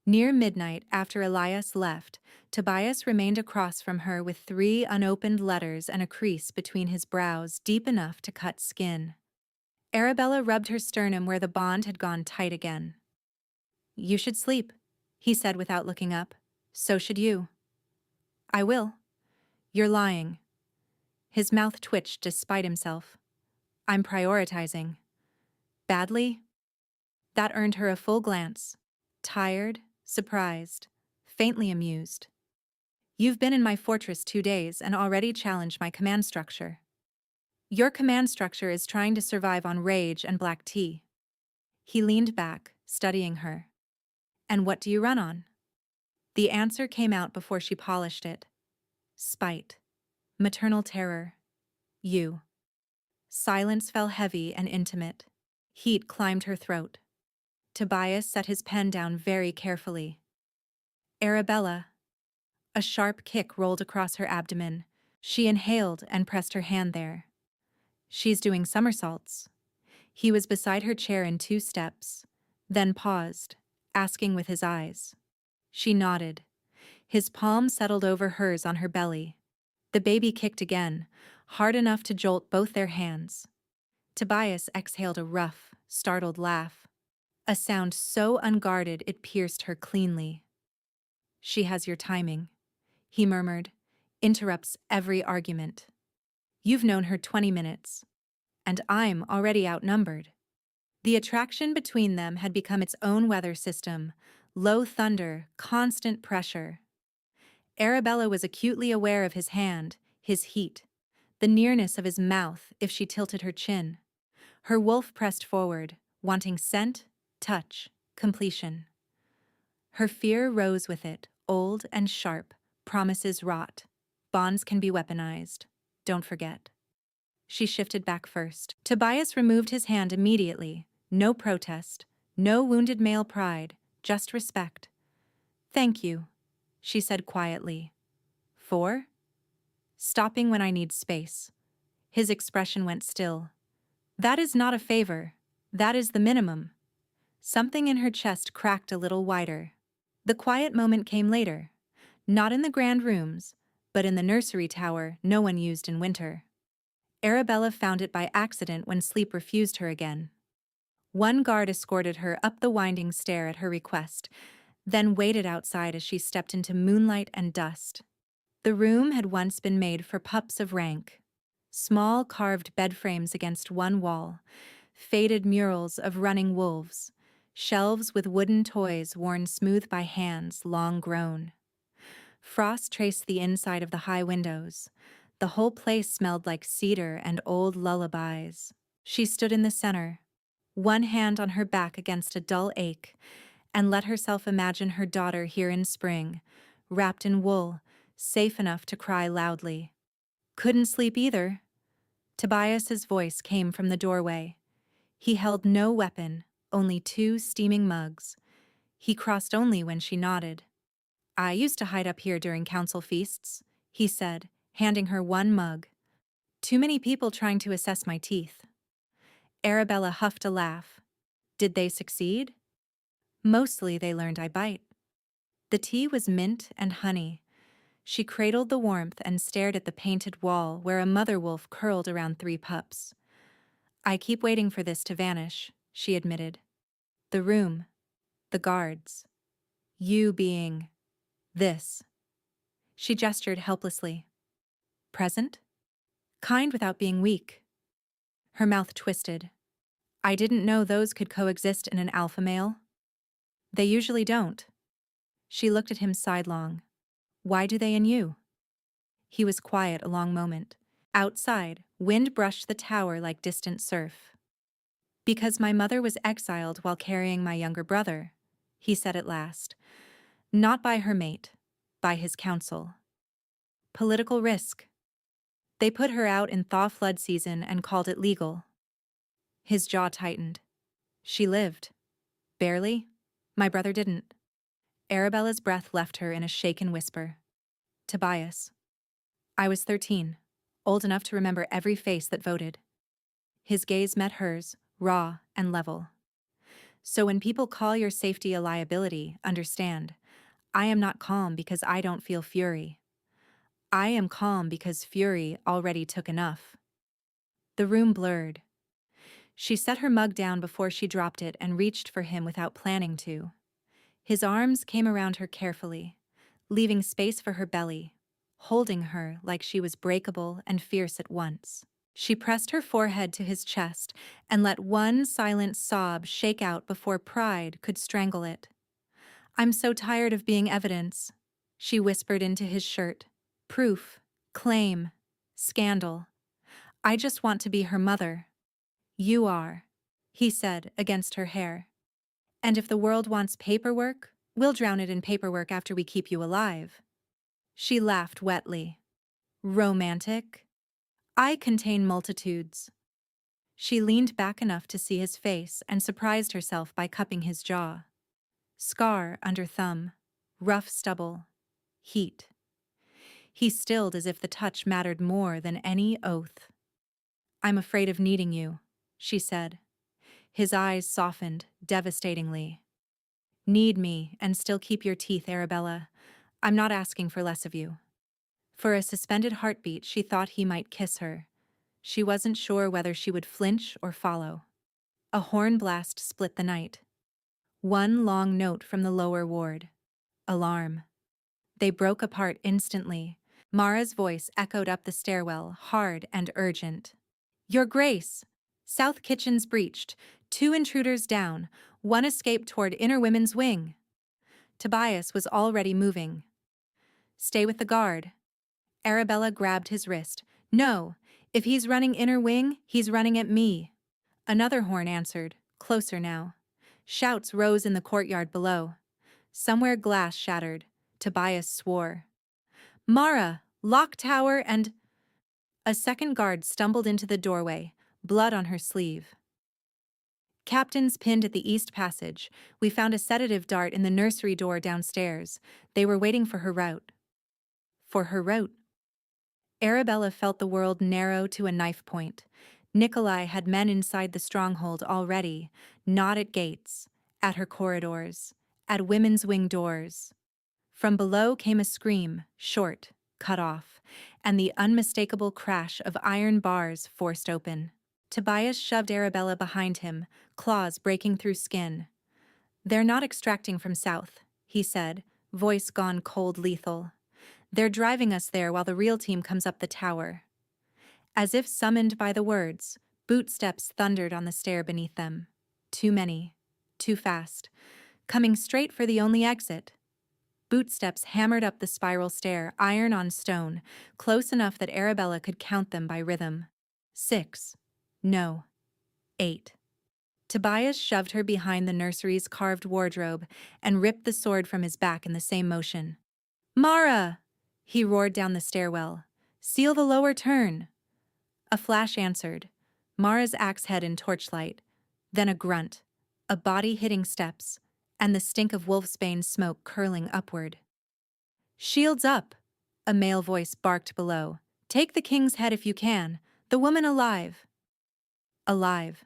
Near midnight, after Elias left, Tobias remained across from her with 3 unopened letters and a crease between his brows deep enough to cut skin. Arabella rubbed her sternum where the bond had gone tight again. "You should sleep," he said without looking up. "So should you." "I will." "You're lying." His mouth twitched despite himself. "I'm prioritizing." "Badly?" That earned her a full glance. Tired, surprised, faintly amused. "You've been in my fortress 2 days and already challenged my command structure." "Your command structure is trying to survive on rage and black tea." He leaned back, studying her. "And what do you run on?" The answer came out before she polished it. Spite. Maternal terror. You. Silence fell heavy and intimate. Heat climbed her throat. Tobias set his pen down very carefully. "Arabella." A sharp kick rolled across her abdomen. She inhaled and pressed her hand there. "She's doing somersaults." He was beside her chair in 2 steps, then paused, asking with his eyes. She nodded. His palm settled over hers on her belly. The baby kicked again, hard enough to jolt both their hands. Tobias exhaled a rough, startled laugh. a sound so unguarded it pierced her cleanly. She has your timing, he murmured, interrupts every argument. You've known her 20 minutes, and I'm already outnumbered. The attraction between them had become its own weather system, low thunder, constant pressure. Arabella was acutely aware of his hand, his heat, the nearness of his mouth if she tilted her chin. Her wolf pressed forward, wanting scent, touch, completion. Her fear rose with it, old and sharp, promises rot. Bonds can be weaponized. Don't forget. She shifted back first. Tobias removed his hand immediately. No protest, no wounded male pride, just respect. Thank you, she said quietly. For? Stopping when I need space. His expression went still. That is not a favor. That is the minimum. Something in her chest cracked a little wider. The quiet moment came later. Not in the grand rooms, but in the nursery tower no one used in winter. Arabella found it by accident when sleep refused her again. One guard escorted her up the winding stair at her request, then waited outside as she stepped into moonlight and dust. The room had once been made for pups of rank. Small carved bed frames against one wall, faded murals of running wolves, shelves with wooden toys worn smooth by hands long grown. Frost traced the inside of the high windows. The whole place smelled like cedar and old lullabies. She stood in the center, one hand on her back against a dull ache, and let herself imagine her daughter here in spring, wrapped in wool, safe enough to cry loudly. Couldn't sleep either. Tobias's voice came from the doorway. He held no weapon, only 2 steaming mugs. He crossed only when she nodded. I used to hide up here during council feasts, he said, handing her one mug. Too many people trying to assess my teeth. Arabella huffed a laugh. Did they succeed? Mostly they learned I bite. The tea was mint and honey. She cradled the warmth and stared at the painted wall where a mother wolf curled around 3 pups. I keep waiting for this to vanish, she admitted. The room, the guards, you being this. She gestured helplessly. Present? Kind without being weak. Her mouth twisted. I didn't know those could coexist in an alpha male. They usually don't. She looked at him sidelong. Why do they in you? He was quiet a long moment. Outside, wind brushed the tower like distant surf. Because my mother was exiled while carrying my younger brother, he said at last. Not by her mate, by his council. Political risk. They put her out in thaw flood season and called it legal. His jaw tightened. She lived. Barely. My brother didn't. Arabella's breath left her in a shaken whisper. Tobias. I was 13, old enough to remember every face that voted. His gaze met hers, raw and level. So when people call your safety a liability, understand, I am not calm because I don't feel fury. I am calm because fury already took enough. The room blurred. She set her mug down before she dropped it and reached for him without planning to. His arms came around her carefully, leaving space for her belly, holding her like she was breakable and fierce at once. She pressed her forehead to his chest and let one silent sob shake out before pride could strangle it. I'm so tired of being evidence, she whispered into his shirt. Proof, claim, scandal. I just want to be her mother. You are, he said against her hair. And if the world wants paperwork, we'll drown it in paperwork after we keep you alive. She laughed wetly. Romantic? I contain multitudes. She leaned back enough to see his face and surprised herself by cupping his jaw. Scar under thumb, rough stubble, heat. He stilled as if the touch mattered more than any oath. I'm afraid of needing you, she said. His eyes softened devastatingly. Need me and still keep your teeth, Arabella. I'm not asking for less of you. For a suspended heartbeat, she thought he might kiss her. She wasn't sure whether she would flinch or follow. A horn blast split the night. One long note from the lower ward. Alarm. They broke apart instantly. Mara's voice echoed up the stairwell, hard and urgent. Your Grace! South kitchen's breached. 2 intruders down. 1 escaped toward inner women's wing. Tobias was already moving. Stay with the guard. Arabella grabbed his wrist. No, if he's running inner wing, he's running at me. Another horn answered, closer now. Shouts rose in the courtyard below. Somewhere glass shattered. Tobias swore. Mara, lock tower and... A second guard stumbled into the doorway, blood on her sleeve. Captains pinned at the east passage. We found a sedative dart in the nursery door downstairs. They were waiting for her route. For her route. Arabella felt the world narrow to a knife point. Nikolai had men inside the stronghold already, not at gates, at her corridors, at women's wing doors. From below came a scream, short, cut off, and the unmistakable crash of iron bars forced open. Tobias shoved Arabella behind him, claws breaking through skin. They're not extracting from south, he said, voice gone cold lethal. They're driving us there while the real team comes up the tower. As if summoned by the words, bootsteps thundered on the stair beneath them. Too many. Too fast. Coming straight for the only exit. Bootsteps hammered up the spiral stair, iron on stone, close enough that Arabella could count them by rhythm. 6. No. 8. Tobias shoved her behind the nursery's carved wardrobe and ripped the sword from his back in the same motion. Mara! He roared down the stairwell. Seal the lower turn. A flash answered. Mara's axe head in torchlight. Then a grunt. A body hitting steps. And the stink of wolfsbane smoke curling upward. Shields up! A male voice barked below. Take the king's head if you can. The woman alive. Alive.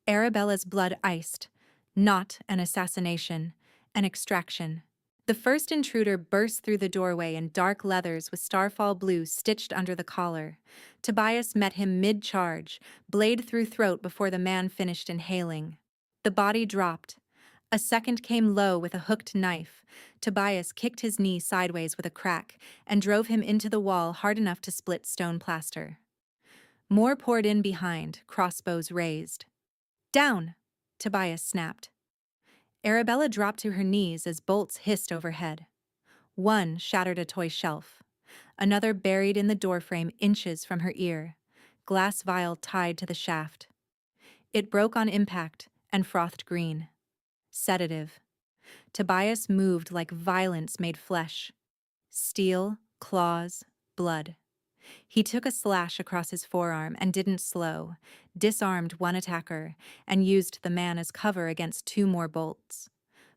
Arabella's blood iced. Not an assassination. An extraction. The first intruder burst through the doorway in dark leathers with starfall blue stitched under the collar. Tobias met him mid-charge, blade through throat before the man finished inhaling. The body dropped. A second came low with a hooked knife. Tobias kicked his knee sideways with a crack and drove him into the wall hard enough to split stone plaster. More poured in behind, crossbows raised. Down! Tobias snapped. Arabella dropped to her knees as bolts hissed overhead. One shattered a toy shelf. Another buried in the doorframe inches from her ear, glass vial tied to the shaft. It broke on impact and frothed green. Sedative. Tobias moved like violence made flesh. Steel, claws, blood. He took a slash across his forearm and didn't slow, disarmed one attacker, and used the man as cover against 2 more bolts.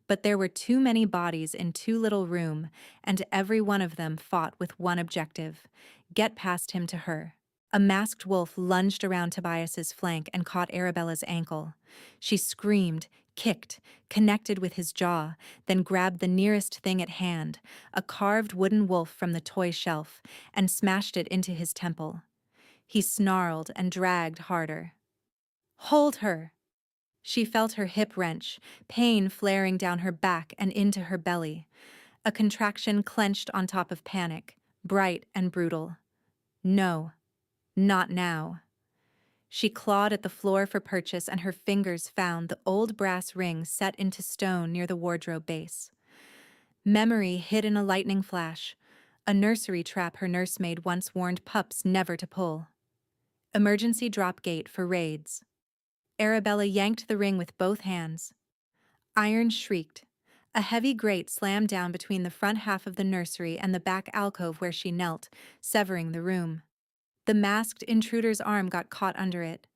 But there were too many bodies in too little room, and every one of them fought with one objective: get past him to her. A masked wolf lunged around Tobias's flank and caught Arabella's ankle. She screamed, kicked, connected with his jaw, then grabbed the nearest thing at hand, a carved wooden wolf from the toy shelf, and smashed it into his temple. He snarled and dragged harder. Hold her! She felt her hip wrench, pain flaring down her back and into her belly. A contraction clenched on top of panic, bright and brutal. No, not now. She clawed at the floor for purchase, and her fingers found the old brass ring set into stone near the wardrobe base. Memory hid in a lightning flash, a nursery trap her nursemaid once warned pups never to pull. Emergency drop gate for raids. Arabella yanked the ring with both hands. Iron shrieked. A heavy grate slammed down between the front half of the nursery and the back alcove where she knelt, severing the room. The masked intruder's arm got caught under it.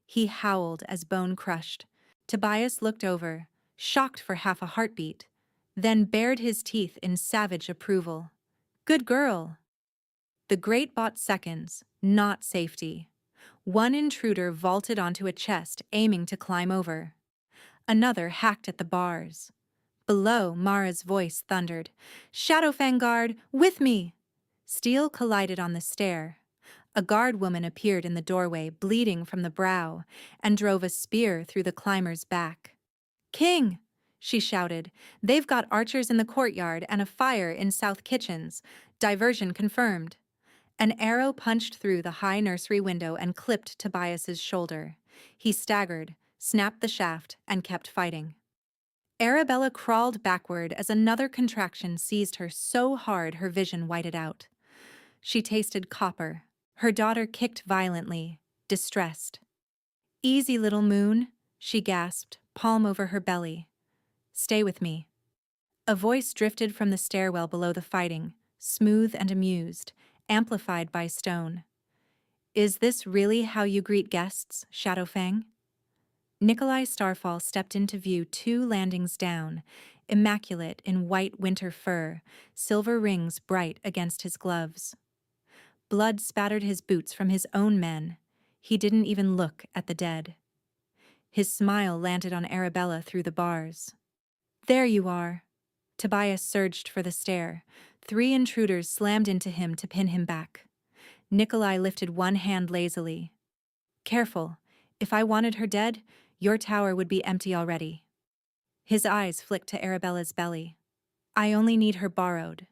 He howled as bone crushed. Tobias looked over, shocked for half a heartbeat, then bared his teeth in savage approval. Good girl. The grate bought seconds, not safety. One intruder vaulted onto a chest, aiming to climb over. Another hacked at the bars. Below, Mara's voice thundered, Shadowfang guard, with me! Steel collided on the stair. A guard woman appeared in the doorway, bleeding from the brow, and drove a spear through the climber's back. King! she shouted. They've got archers in the courtyard and a fire in south kitchens. Diversion confirmed. An arrow punched through the high nursery window and clipped Tobias's shoulder. He staggered, snapped the shaft, and kept fighting. Arabella crawled backward as another contraction seized her so hard her vision whited out. She tasted copper. Her daughter kicked violently, distressed. "Easy, little moon," she gasped, palm over her belly. "Stay with me." A voice drifted from the stairwell below the fighting, smooth and amused, amplified by stone. "Is this really how you greet guests, Shadowfang?" Nikolai Starfall stepped into view 2 landings down, immaculate in white winter fur, silver rings bright against his gloves. Blood spattered his boots from his own men. He didn't even look at the dead. His smile landed on Arabella through the bars. "There you are." Tobias surged for the stair. 3 intruders slammed into him to pin him back. Nikolai lifted one hand lazily. "Careful. If I wanted her dead, your tower would be empty already." His eyes flicked to Arabella's belly. "I only need her borrowed."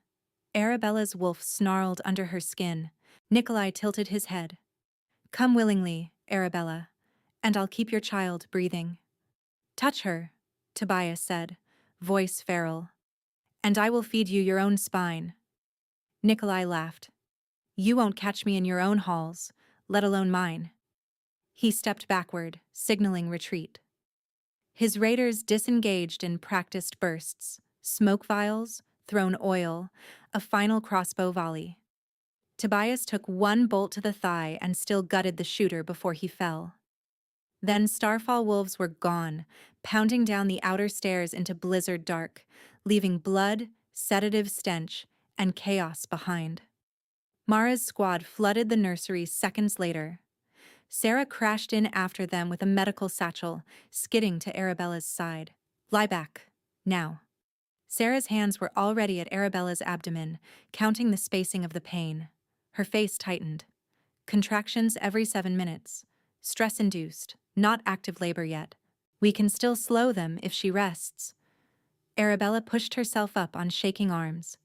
Arabella's wolf snarled under her skin. Nikolai tilted his head. "Come willingly, Arabella, and I'll keep your child breathing." "Touch her," Tobias said, voice feral. "And I will feed you your own spine." Nikolai laughed. "You won't catch me in your own halls, let alone mine." He stepped backward, signaling retreat. His raiders disengaged in practiced bursts, smoke vials, thrown oil, a final crossbow volley. Tobias took 1 bolt to the thigh and still gutted the shooter before he fell. Then Starfall wolves were gone, pounding down the outer stairs into blizzard dark, leaving blood, sedative stench, and chaos behind. Mara's squad flooded the nursery seconds later. Sarah crashed in after them with a medical satchel, skidding to Arabella's side. "Lie back. Now." Sarah's hands were already at Arabella's abdomen, counting the spacing of the pain. Her face tightened. Contractions every 7 minutes. Stress-induced, not active labor yet. We can still slow them if she rests. Arabella pushed herself up on shaking arms.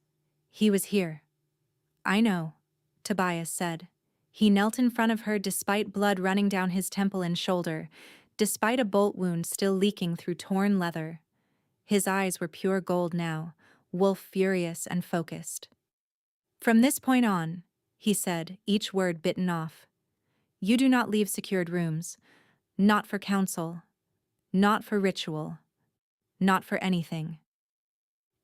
"He was here." "I know," Tobias said. He knelt in front of her despite blood running down his temple and shoulder, despite a bolt wound still leaking through torn leather. His eyes were pure gold now, wolf furious and focused. "From this point on," he said, each word bitten off, "you do not leave secured rooms. Not for council. Not for ritual. Not for anything."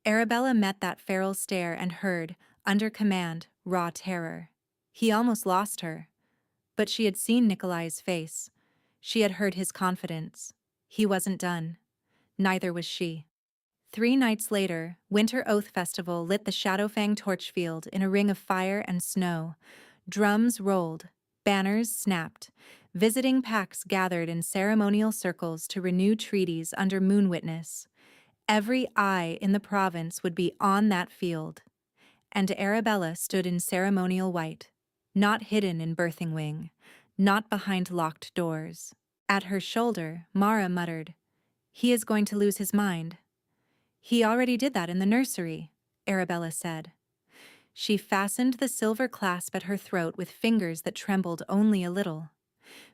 Arabella met that feral stare and heard, under command, raw terror. He almost lost her. But she had seen Nikolai's face. She had heard his confidence. He wasn't done. Neither was she. 3 nights later, Winter Oath Festival lit the Shadowfang Torchfield in a ring of fire and snow. Drums rolled, banners snapped. Visiting packs gathered in ceremonial circles to renew treaties under Moon Witness. Every eye in the province would be on that field. And Arabella stood in ceremonial white, not hidden in birthing wing, not behind locked doors. At her shoulder, Mara muttered, "He is going to lose his mind." "He already did that in the nursery," Arabella said. She fastened the silver clasp at her throat with fingers that trembled only a little.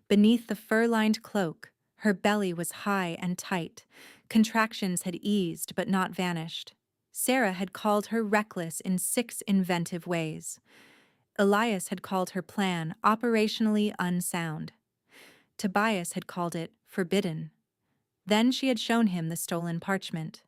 Beneath the fur-lined cloak, her belly was high and tight. Contractions had eased but not vanished. Sarah had called her reckless in 6 inventive ways. Elias had called her plan operationally unsound. Tobias had called it forbidden. Then she had shown him the stolen parchment.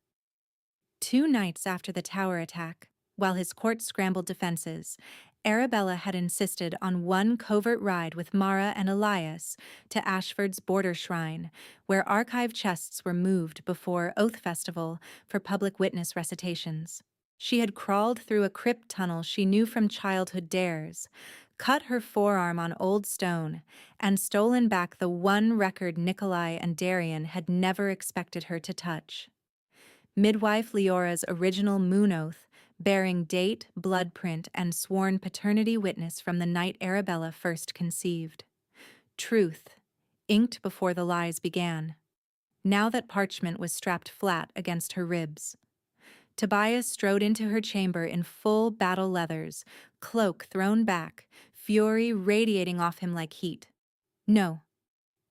2 nights after the tower attack, while his court scrambled defenses, Arabella had insisted on one covert ride with Mara and Elias to Ashford's border shrine, where archive chests were moved before Oath Festival for public witness recitations. She had crawled through a crypt tunnel she knew from childhood dares, cut her forearm on old stone, and stolen back the one record Nikolai and Darian had never expected her to touch. Midwife Leora's original moon oath, bearing date, blood print, and sworn paternity witness from the night Arabella first conceived. Truth, inked before the lies began. now that parchment was strapped flat against her ribs. Tobias strode into her chamber in full battle leathers, cloak thrown back, fury radiating off him like heat. No.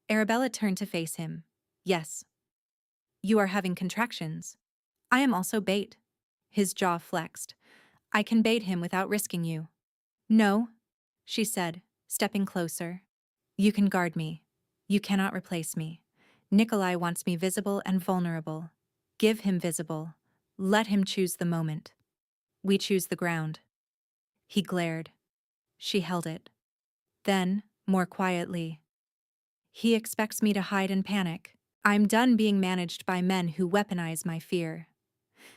Arabella turned to face him. Yes. You are having contractions. I am also bait. His jaw flexed. I can bait him without risking you. No, she said, stepping closer. You can guard me. You cannot replace me. Nikolai wants me visible and vulnerable. Give him visible. Let him choose the moment. We choose the ground. He glared. She held it. Then, more quietly. He expects me to hide and panic. I'm done being managed by men who weaponize my fear.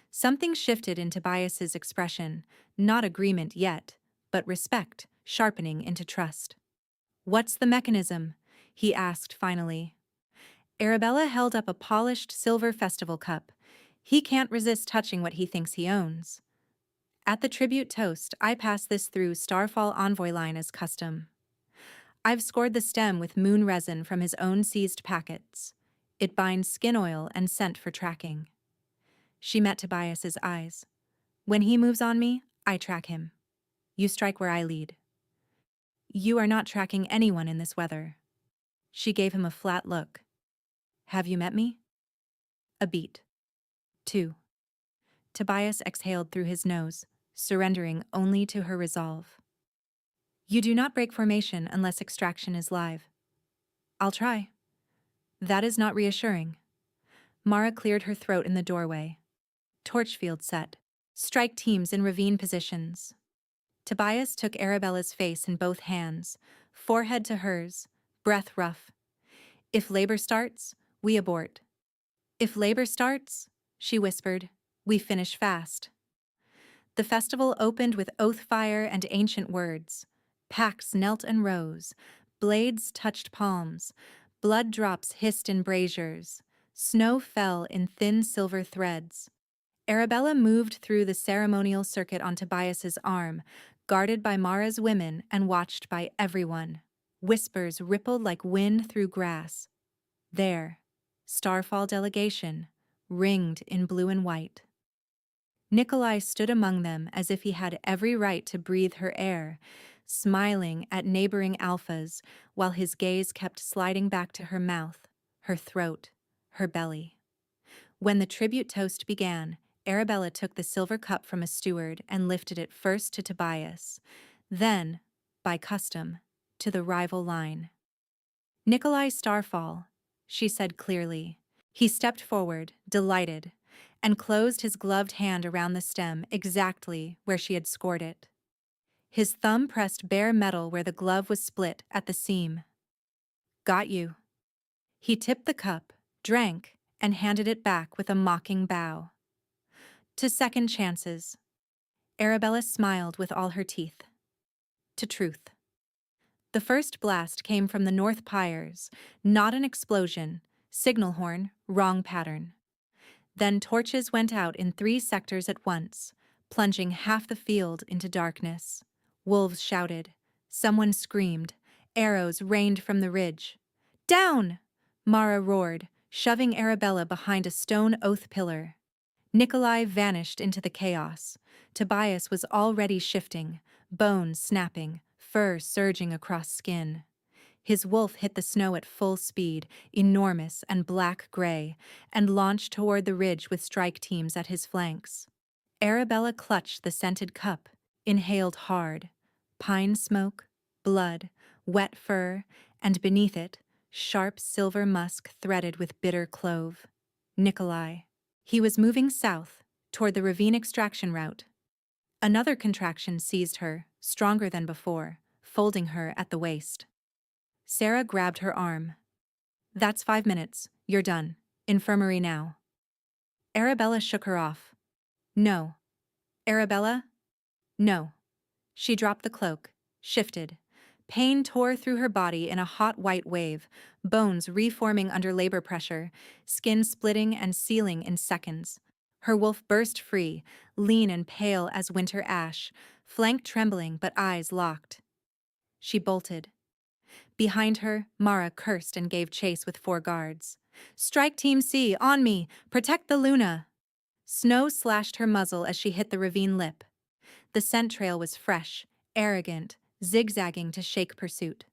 Something shifted in Tobias's expression, not agreement yet, but respect, sharpening into trust. What's the mechanism? He asked finally. Arabella held up a polished silver festival cup. He can't resist touching what he thinks he owns. At the tribute toast, I pass this through Starfall Envoy line as custom. I've scored the stem with moon resin from his own seized packets. It binds skin oil and scent for tracking. She met Tobias's eyes. When he moves on me, I track him. You strike where I lead. You are not tracking anyone in this weather. She gave him a flat look. Have you met me? A beat. 2. Tobias exhaled through his nose, surrendering only to her resolve. You do not break formation unless extraction is live. I'll try. That is not reassuring. Mara cleared her throat in the doorway. Torchfield set. Strike teams in ravine positions. Tobias took Arabella's face in both hands, forehead to hers, breath rough. If labor starts, we abort. If labor starts, she whispered, we finish fast. The festival opened with oath fire and ancient words. Packs knelt and rose, blades touched palms, blood drops hissed in braziers, snow fell in thin silver threads. Arabella moved through the ceremonial circuit on Tobias's arm, guarded by Mara's women and watched by everyone. Whispers rippled like wind through grass. There, Starfall delegation, ringed in blue and white. Nikolai stood among them as if he had every right to breathe her air, smiling at neighboring alphas while his gaze kept sliding back to her mouth, her throat, her belly. When the tribute toast began, Arabella took the silver cup from a steward and lifted it first to Tobias, then, by custom, to the rival line. Nikolai Starfall, she said clearly. He stepped forward, delighted, and closed his gloved hand around the stem exactly where she had scored it. His thumb pressed bare metal where the glove was split at the seam. Got you. He tipped the cup, drank, and handed it back with a mocking bow. To second chances. Arabella smiled with all her teeth. To truth. The first blast came from the North Pyres, not an explosion, signal horn, wrong pattern. Then torches went out in 3 sectors at once, plunging half the field into darkness. Wolves shouted. Someone screamed. Arrows rained from the ridge. Down! Mara roared, shoving Arabella behind a stone oath pillar. Nikolai vanished into the chaos. Tobias was already shifting, bones snapping, fur surging across skin. His wolf hit the snow at full speed, enormous and black-gray, and launched toward the ridge with strike teams at his flanks. Arabella clutched the scented cup, inhaled hard. Pine smoke, blood, wet fur, and beneath it, sharp silver musk threaded with bitter clove. Nikolai. He was moving south, toward the ravine extraction route. Another contraction seized her, stronger than before, folding her at the waist. Sarah grabbed her arm. That's 5 minutes. You're done. Infirmary now. Arabella shook her off. No. Arabella? No. She dropped the cloak, shifted. Pain tore through her body in a hot white wave, bones reforming under labor pressure, skin splitting and sealing in seconds. Her wolf burst free, lean and pale as winter ash, flank trembling but eyes locked. She bolted. Behind her, Mara cursed and gave chase with 4 guards. Strike Team C, on me! Protect the Luna! Snow slashed her muzzle as she hit the ravine lip. The scent trail was fresh, arrogant, zigzagging to shake pursuit.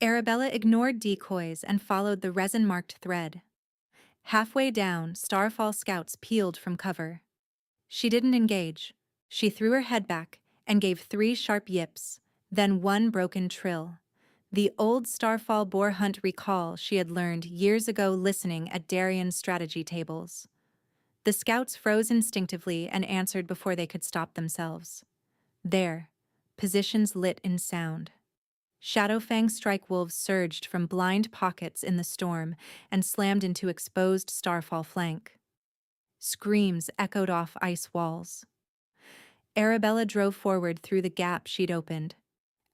Arabella ignored decoys and followed the resin-marked thread. Halfway down, Starfall scouts peeled from cover. She didn't engage. She threw her head back and gave 3 sharp yips, then 1 broken trill. The old Starfall boar hunt recall she had learned years ago listening at Darian's strategy tables. The scouts froze instinctively and answered before they could stop themselves. There, positions lit in sound. Shadowfang strike wolves surged from blind pockets in the storm and slammed into exposed Starfall flank. Screams echoed off ice walls. Arabella drove forward through the gap she'd opened.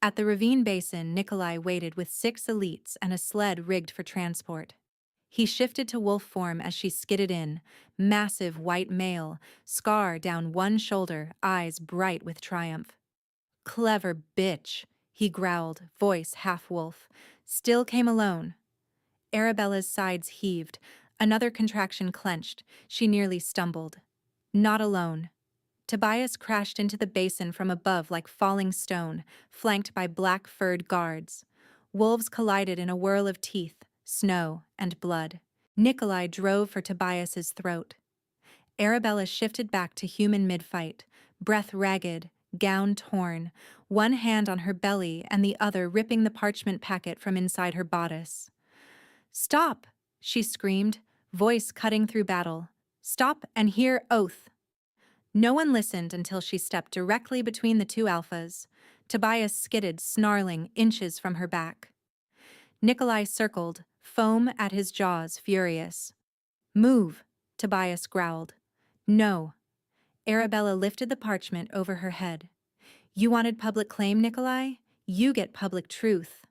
At the ravine basin, Nikolai waited with 6 elites and a sled rigged for transport. He shifted to wolf form as she skidded in, massive white male, scar down one shoulder, eyes bright with triumph. "Clever bitch," he growled, voice half-wolf. "Still came alone." Arabella's sides heaved, another contraction clenched, she nearly stumbled. Not alone. Tobias crashed into the basin from above like falling stone, flanked by black-furred guards. Wolves collided in a whirl of teeth, snow, and blood. Nikolai drove for Tobias's throat. Arabella shifted back to human mid-fight, breath ragged, gown torn, one hand on her belly and the other ripping the parchment packet from inside her bodice. "Stop!" she screamed, voice cutting through battle. "Stop and hear oath!" No one listened until she stepped directly between the 2 alphas. Tobias skidded, snarling, inches from her back. Nikolai circled, foam at his jaws, furious. "Move," Tobias growled. "No." Arabella lifted the parchment over her head. "You wanted public claim, Nikolai? You get public truth."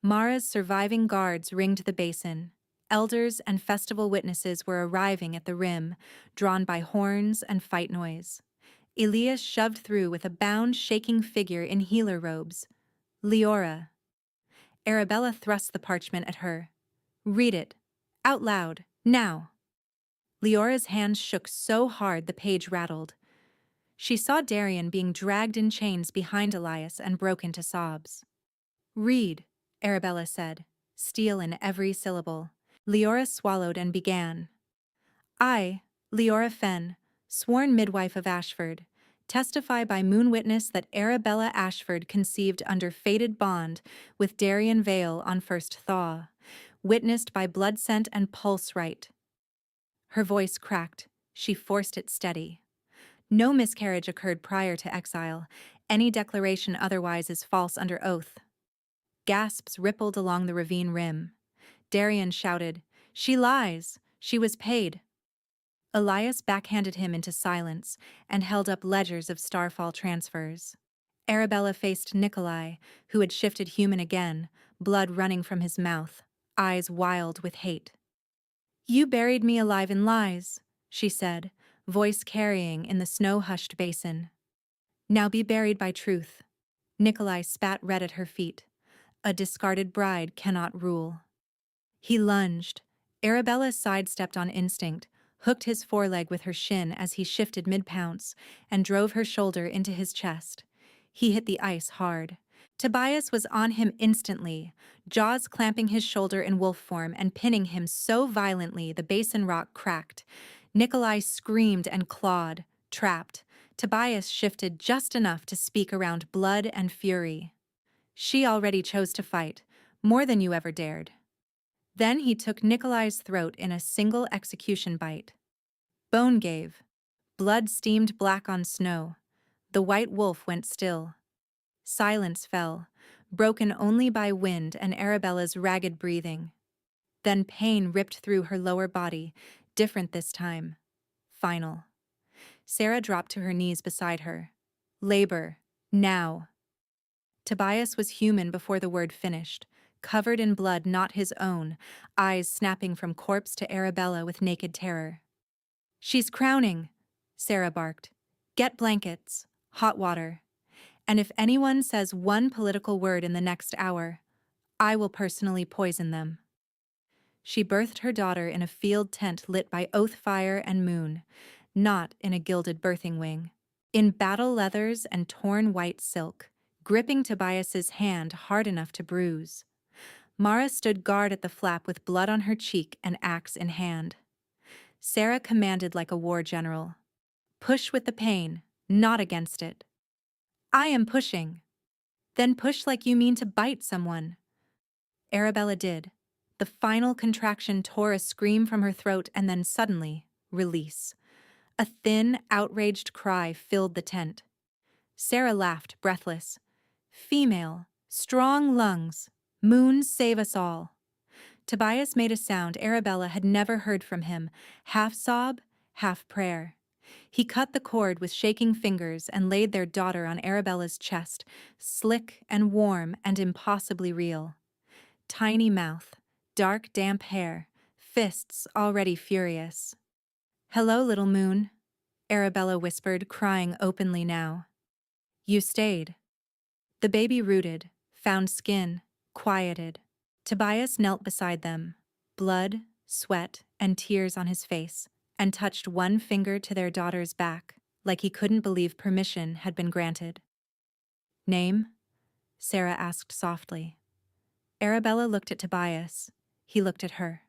Mara's surviving guards ringed the basin. Elders and festival witnesses were arriving at the rim, drawn by horns and fight noise. Elias shoved through with a bound, shaking figure in healer robes. "Leora." Arabella thrust the parchment at her. "Read it. Out loud. Now." Leora's hands shook so hard the page rattled. She saw Darian being dragged in chains behind Elias and broke into sobs. "Read," Arabella said, steel in every syllable. Leora swallowed and began. "I, Leora Fenn, sworn midwife of Ashford, testify by moon witness that Arabella Ashford conceived under fated bond with Darian Vale on first thaw, witnessed by blood scent and pulse rite." Her voice cracked. She forced it steady. "No miscarriage occurred prior to exile. Any declaration otherwise is false under oath." Gasps rippled along the ravine rim. Darian shouted, "She lies! She was paid!" Elias backhanded him into silence and held up ledgers of Starfall transfers. Arabella faced Nikolai, who had shifted human again, blood running from his mouth, eyes wild with hate. "You buried me alive in lies," she said, voice carrying in the snow-hushed basin. "Now be buried by truth." Nikolai spat red at her feet. A discarded bride cannot rule. He lunged. Arabella sidestepped on instinct, hooked his foreleg with her shin as he shifted mid-pounce, and drove her shoulder into his chest. He hit the ice hard. Tobias was on him instantly, jaws clamping his shoulder in wolf form and pinning him so violently the basin rock cracked. Nikolai screamed and clawed, trapped. Tobias shifted just enough to speak around blood and fury. "She already chose to fight, more than you ever dared." Then he took Nikolai's throat in a single execution bite. Bone gave. Blood steamed black on snow. The white wolf went still. Silence fell, broken only by wind and Arabella's ragged breathing. Then pain ripped through her lower body, different this time. Final. Sarah dropped to her knees beside her. "Labor. Now." Tobias was human before the word finished, covered in blood not his own, eyes snapping from corpse to Arabella with naked terror. "She's crowning," Sarah barked. "Get blankets, hot water. And if anyone says one political word in the next hour, I will personally poison them." She birthed her daughter in a field tent lit by oath fire and moon, not in a gilded birthing wing. In battle leathers and torn white silk, gripping Tobias's hand hard enough to bruise. Mara stood guard at the flap with blood on her cheek and axe in hand. Sarah commanded like a war general. Push with the pain, not against it. I am pushing. Then push like you mean to bite someone. Arabella did. The final contraction tore a scream from her throat and then suddenly, release. A thin, outraged cry filled the tent. Sarah laughed, breathless. Female, strong lungs, moons save us all. Tobias made a sound Arabella had never heard from him, half sob, half prayer. He cut the cord with shaking fingers and laid their daughter on Arabella's chest, slick and warm and impossibly real. Tiny mouth, dark damp hair, fists already furious. "Hello, little moon," Arabella whispered, crying openly now. "You stayed." The baby rooted, found skin, quieted. Tobias knelt beside them, blood, sweat, and tears on his face, and touched one finger to their daughter's back, like he couldn't believe permission had been granted. "Name?" Sarah asked softly. Arabella looked at Tobias. He looked at her.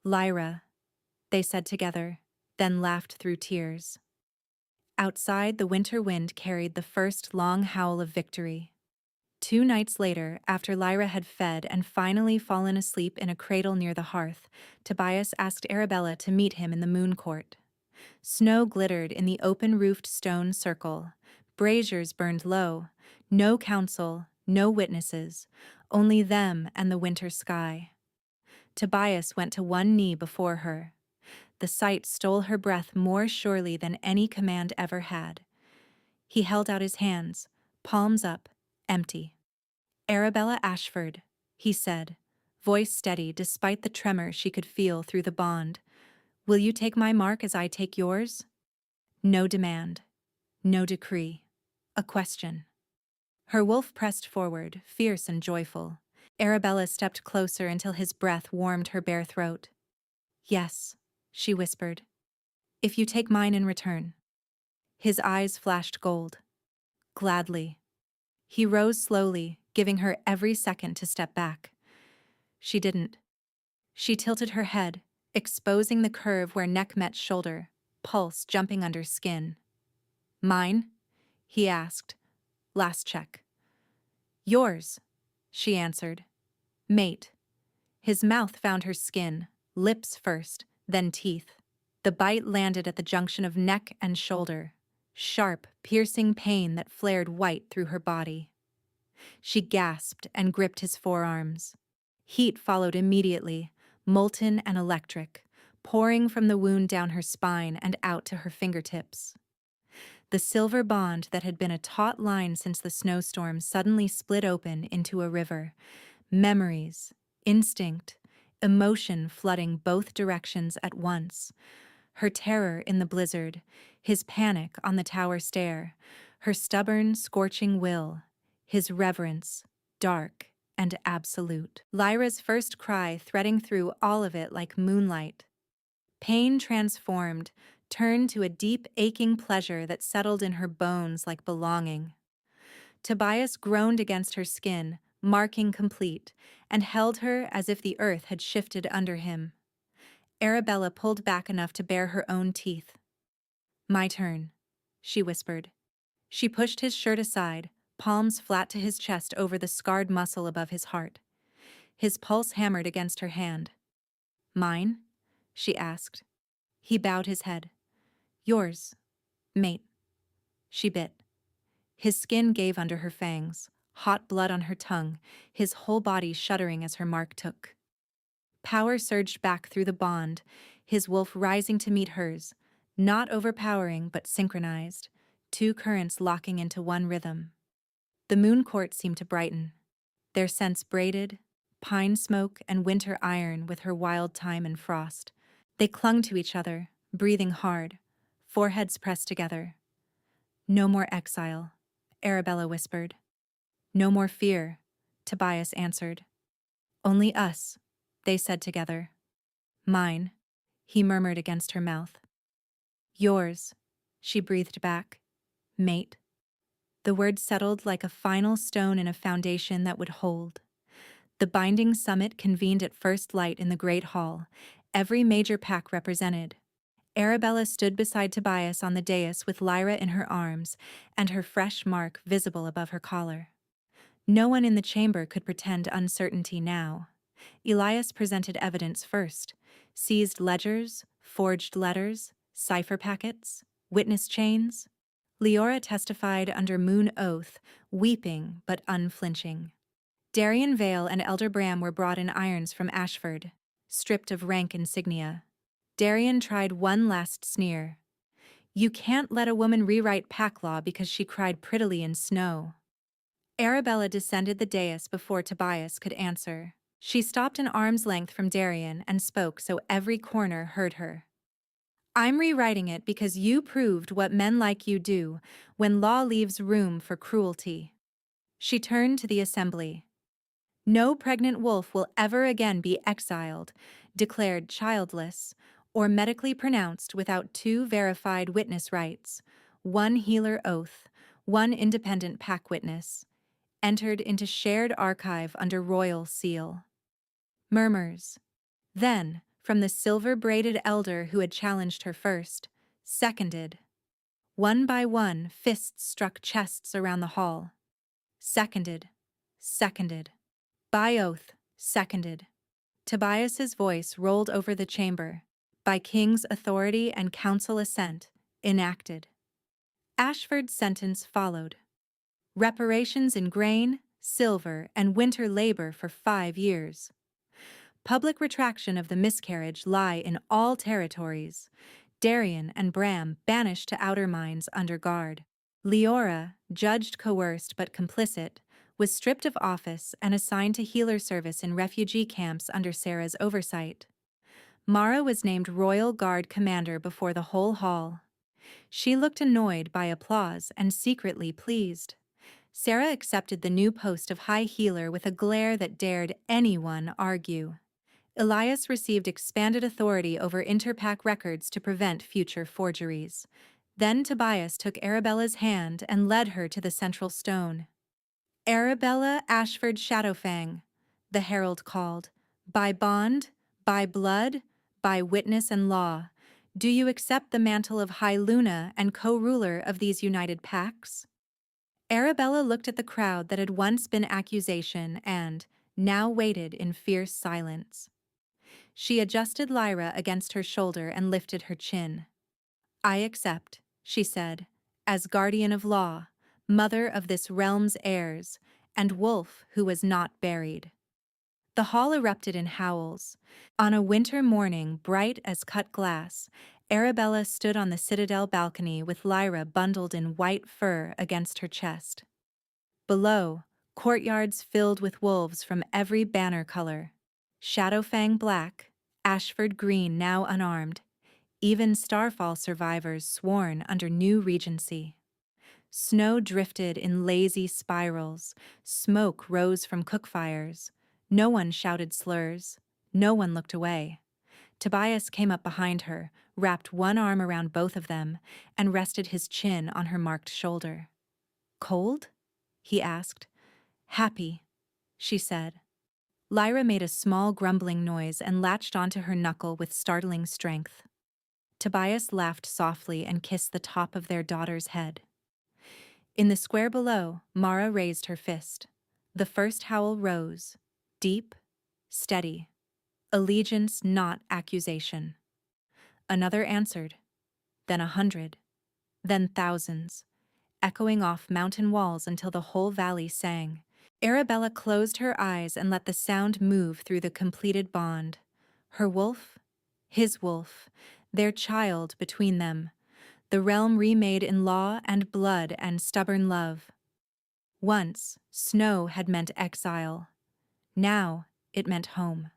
"Lyra," they said together, then laughed through tears. Outside, the winter wind carried the first long howl of victory. 2 nights later, after Lyra had fed and finally fallen asleep in a cradle near the hearth, Tobias asked Arabella to meet him in the moon court. Snow glittered in the open-roofed stone circle. Braziers burned low. No council, no witnesses, only them and the winter sky. Tobias went to one knee before her. The sight stole her breath more surely than any command ever had. He held out his hands, palms up, empty. "Arabella Ashford," he said, voice steady despite the tremor she could feel through the bond. "Will you take my mark as I take yours?" No demand. No decree. A question. Her wolf pressed forward, fierce and joyful. Arabella stepped closer until his breath warmed her bare throat. "Yes," she whispered. "If you take mine in return." His eyes flashed gold. "Gladly." He rose slowly, giving her every second to step back. She didn't. She tilted her head, exposing the curve where neck met shoulder, pulse jumping under skin. "Mine?" he asked. Last check. "Yours," she answered. "Mate." His mouth found her skin, lips first, then teeth. The bite landed at the junction of neck and shoulder. Sharp, piercing pain that flared white through her body. She gasped and gripped his forearms. Heat followed immediately, molten and electric, pouring from the wound down her spine and out to her fingertips. The silver bond that had been a taut line since the snowstorm suddenly split open into a river. Memories, instinct, emotion flooding both directions at once. Her terror in the blizzard, his panic on the tower stair, her stubborn, scorching will, his reverence, dark and absolute. Lyra's first cry threading through all of it like moonlight. Pain transformed, turned to a deep, aching pleasure that settled in her bones like belonging. Tobias groaned against her skin, marking complete, and held her as if the earth had shifted under him. Arabella pulled back enough to bare her own teeth. "My turn," she whispered. She pushed his shirt aside, palms flat to his chest over the scarred muscle above his heart. His pulse hammered against her hand. "Mine?" she asked. He bowed his head. "Yours, mate." She bit. His skin gave under her fangs, hot blood on her tongue, his whole body shuddering as her mark took. Power surged back through the bond, his wolf rising to meet hers, not overpowering but synchronized, 2 currents locking into one rhythm. The moon court seemed to brighten, their scents braided, pine smoke and winter iron with her wild thyme and frost. They clung to each other, breathing hard, foreheads pressed together. "No more exile," Arabella whispered. "No more fear," Tobias answered. "Only us, they said together. Mine, he murmured against her mouth. Yours, she breathed back. Mate. The word settled like a final stone in a foundation that would hold. The binding summit convened at first light in the great hall, every major pack represented. Arabella stood beside Tobias on the dais with Lyra in her arms and her fresh mark visible above her collar. No one in the chamber could pretend uncertainty now. Elias presented evidence first, seized ledgers, forged letters, cipher packets, witness chains. Leora testified under moon oath, weeping but unflinching. Darian Vale and Elder Bram were brought in irons from Ashford, stripped of rank insignia. Darian tried one last sneer. You can't let a woman rewrite pack law because she cried prettily in snow. Arabella descended the dais before Tobias could answer. She stopped an arm's length from Darian and spoke so every corner heard her. I'm rewriting it because you proved what men like you do when law leaves room for cruelty. She turned to the assembly. No pregnant wolf will ever again be exiled, declared childless, or medically pronounced without 2 verified witness rights, 1 healer oath, 1 independent pack witness, entered into shared archive under royal seal. Murmurs. Then, from the silver-braided elder who had challenged her first, seconded. One by one, fists struck chests around the hall. Seconded. Seconded. By oath, seconded. Tobias's voice rolled over the chamber. By king's authority and council assent, enacted. Ashford's sentence followed. Reparations in grain, silver, and winter labor for 5 years. Public retraction of the miscarriage lie in all territories. Darian and Bram banished to outer mines under guard. Leora, judged coerced but complicit, was stripped of office and assigned to healer service in refugee camps under Sarah's oversight. Mara was named Royal Guard Commander before the whole hall. She looked annoyed by applause and secretly pleased. Sarah accepted the new post of High Healer with a glare that dared anyone argue. Elias received expanded authority over Interpack records to prevent future forgeries. Then Tobias took Arabella's hand and led her to the central stone. Arabella Ashford Shadowfang, the herald called, by bond, by blood, by witness and law, do you accept the mantle of High Luna and co-ruler of these united packs? Arabella looked at the crowd that had once been accusation and now waited in fierce silence. She adjusted Lyra against her shoulder and lifted her chin. I accept, she said, as guardian of law, mother of this realm's heirs, and wolf who was not buried. The hall erupted in howls. On a winter morning bright as cut glass, Arabella stood on the citadel balcony with Lyra bundled in white fur against her chest. Below, courtyards filled with wolves from every banner color. Shadowfang black, Ashford green now unarmed, even Starfall survivors sworn under new regency. Snow drifted in lazy spirals, smoke rose from cookfires. No one shouted slurs, no one looked away. Tobias came up behind her, wrapped one arm around both of them, and rested his chin on her marked shoulder. Cold? He asked. Happy, she said. Lyra made a small grumbling noise and latched onto her knuckle with startling strength. Tobias laughed softly and kissed the top of their daughter's head. In the square below, Mara raised her fist. The first howl rose, deep, steady. Allegiance, not accusation. Another answered, then 100, then thousands, echoing off mountain walls until the whole valley sang. Arabella closed her eyes and let the sound move through the completed bond. Her wolf, his wolf, their child between them, the realm remade in law and blood and stubborn love. Once, snow had meant exile. Now, it meant home.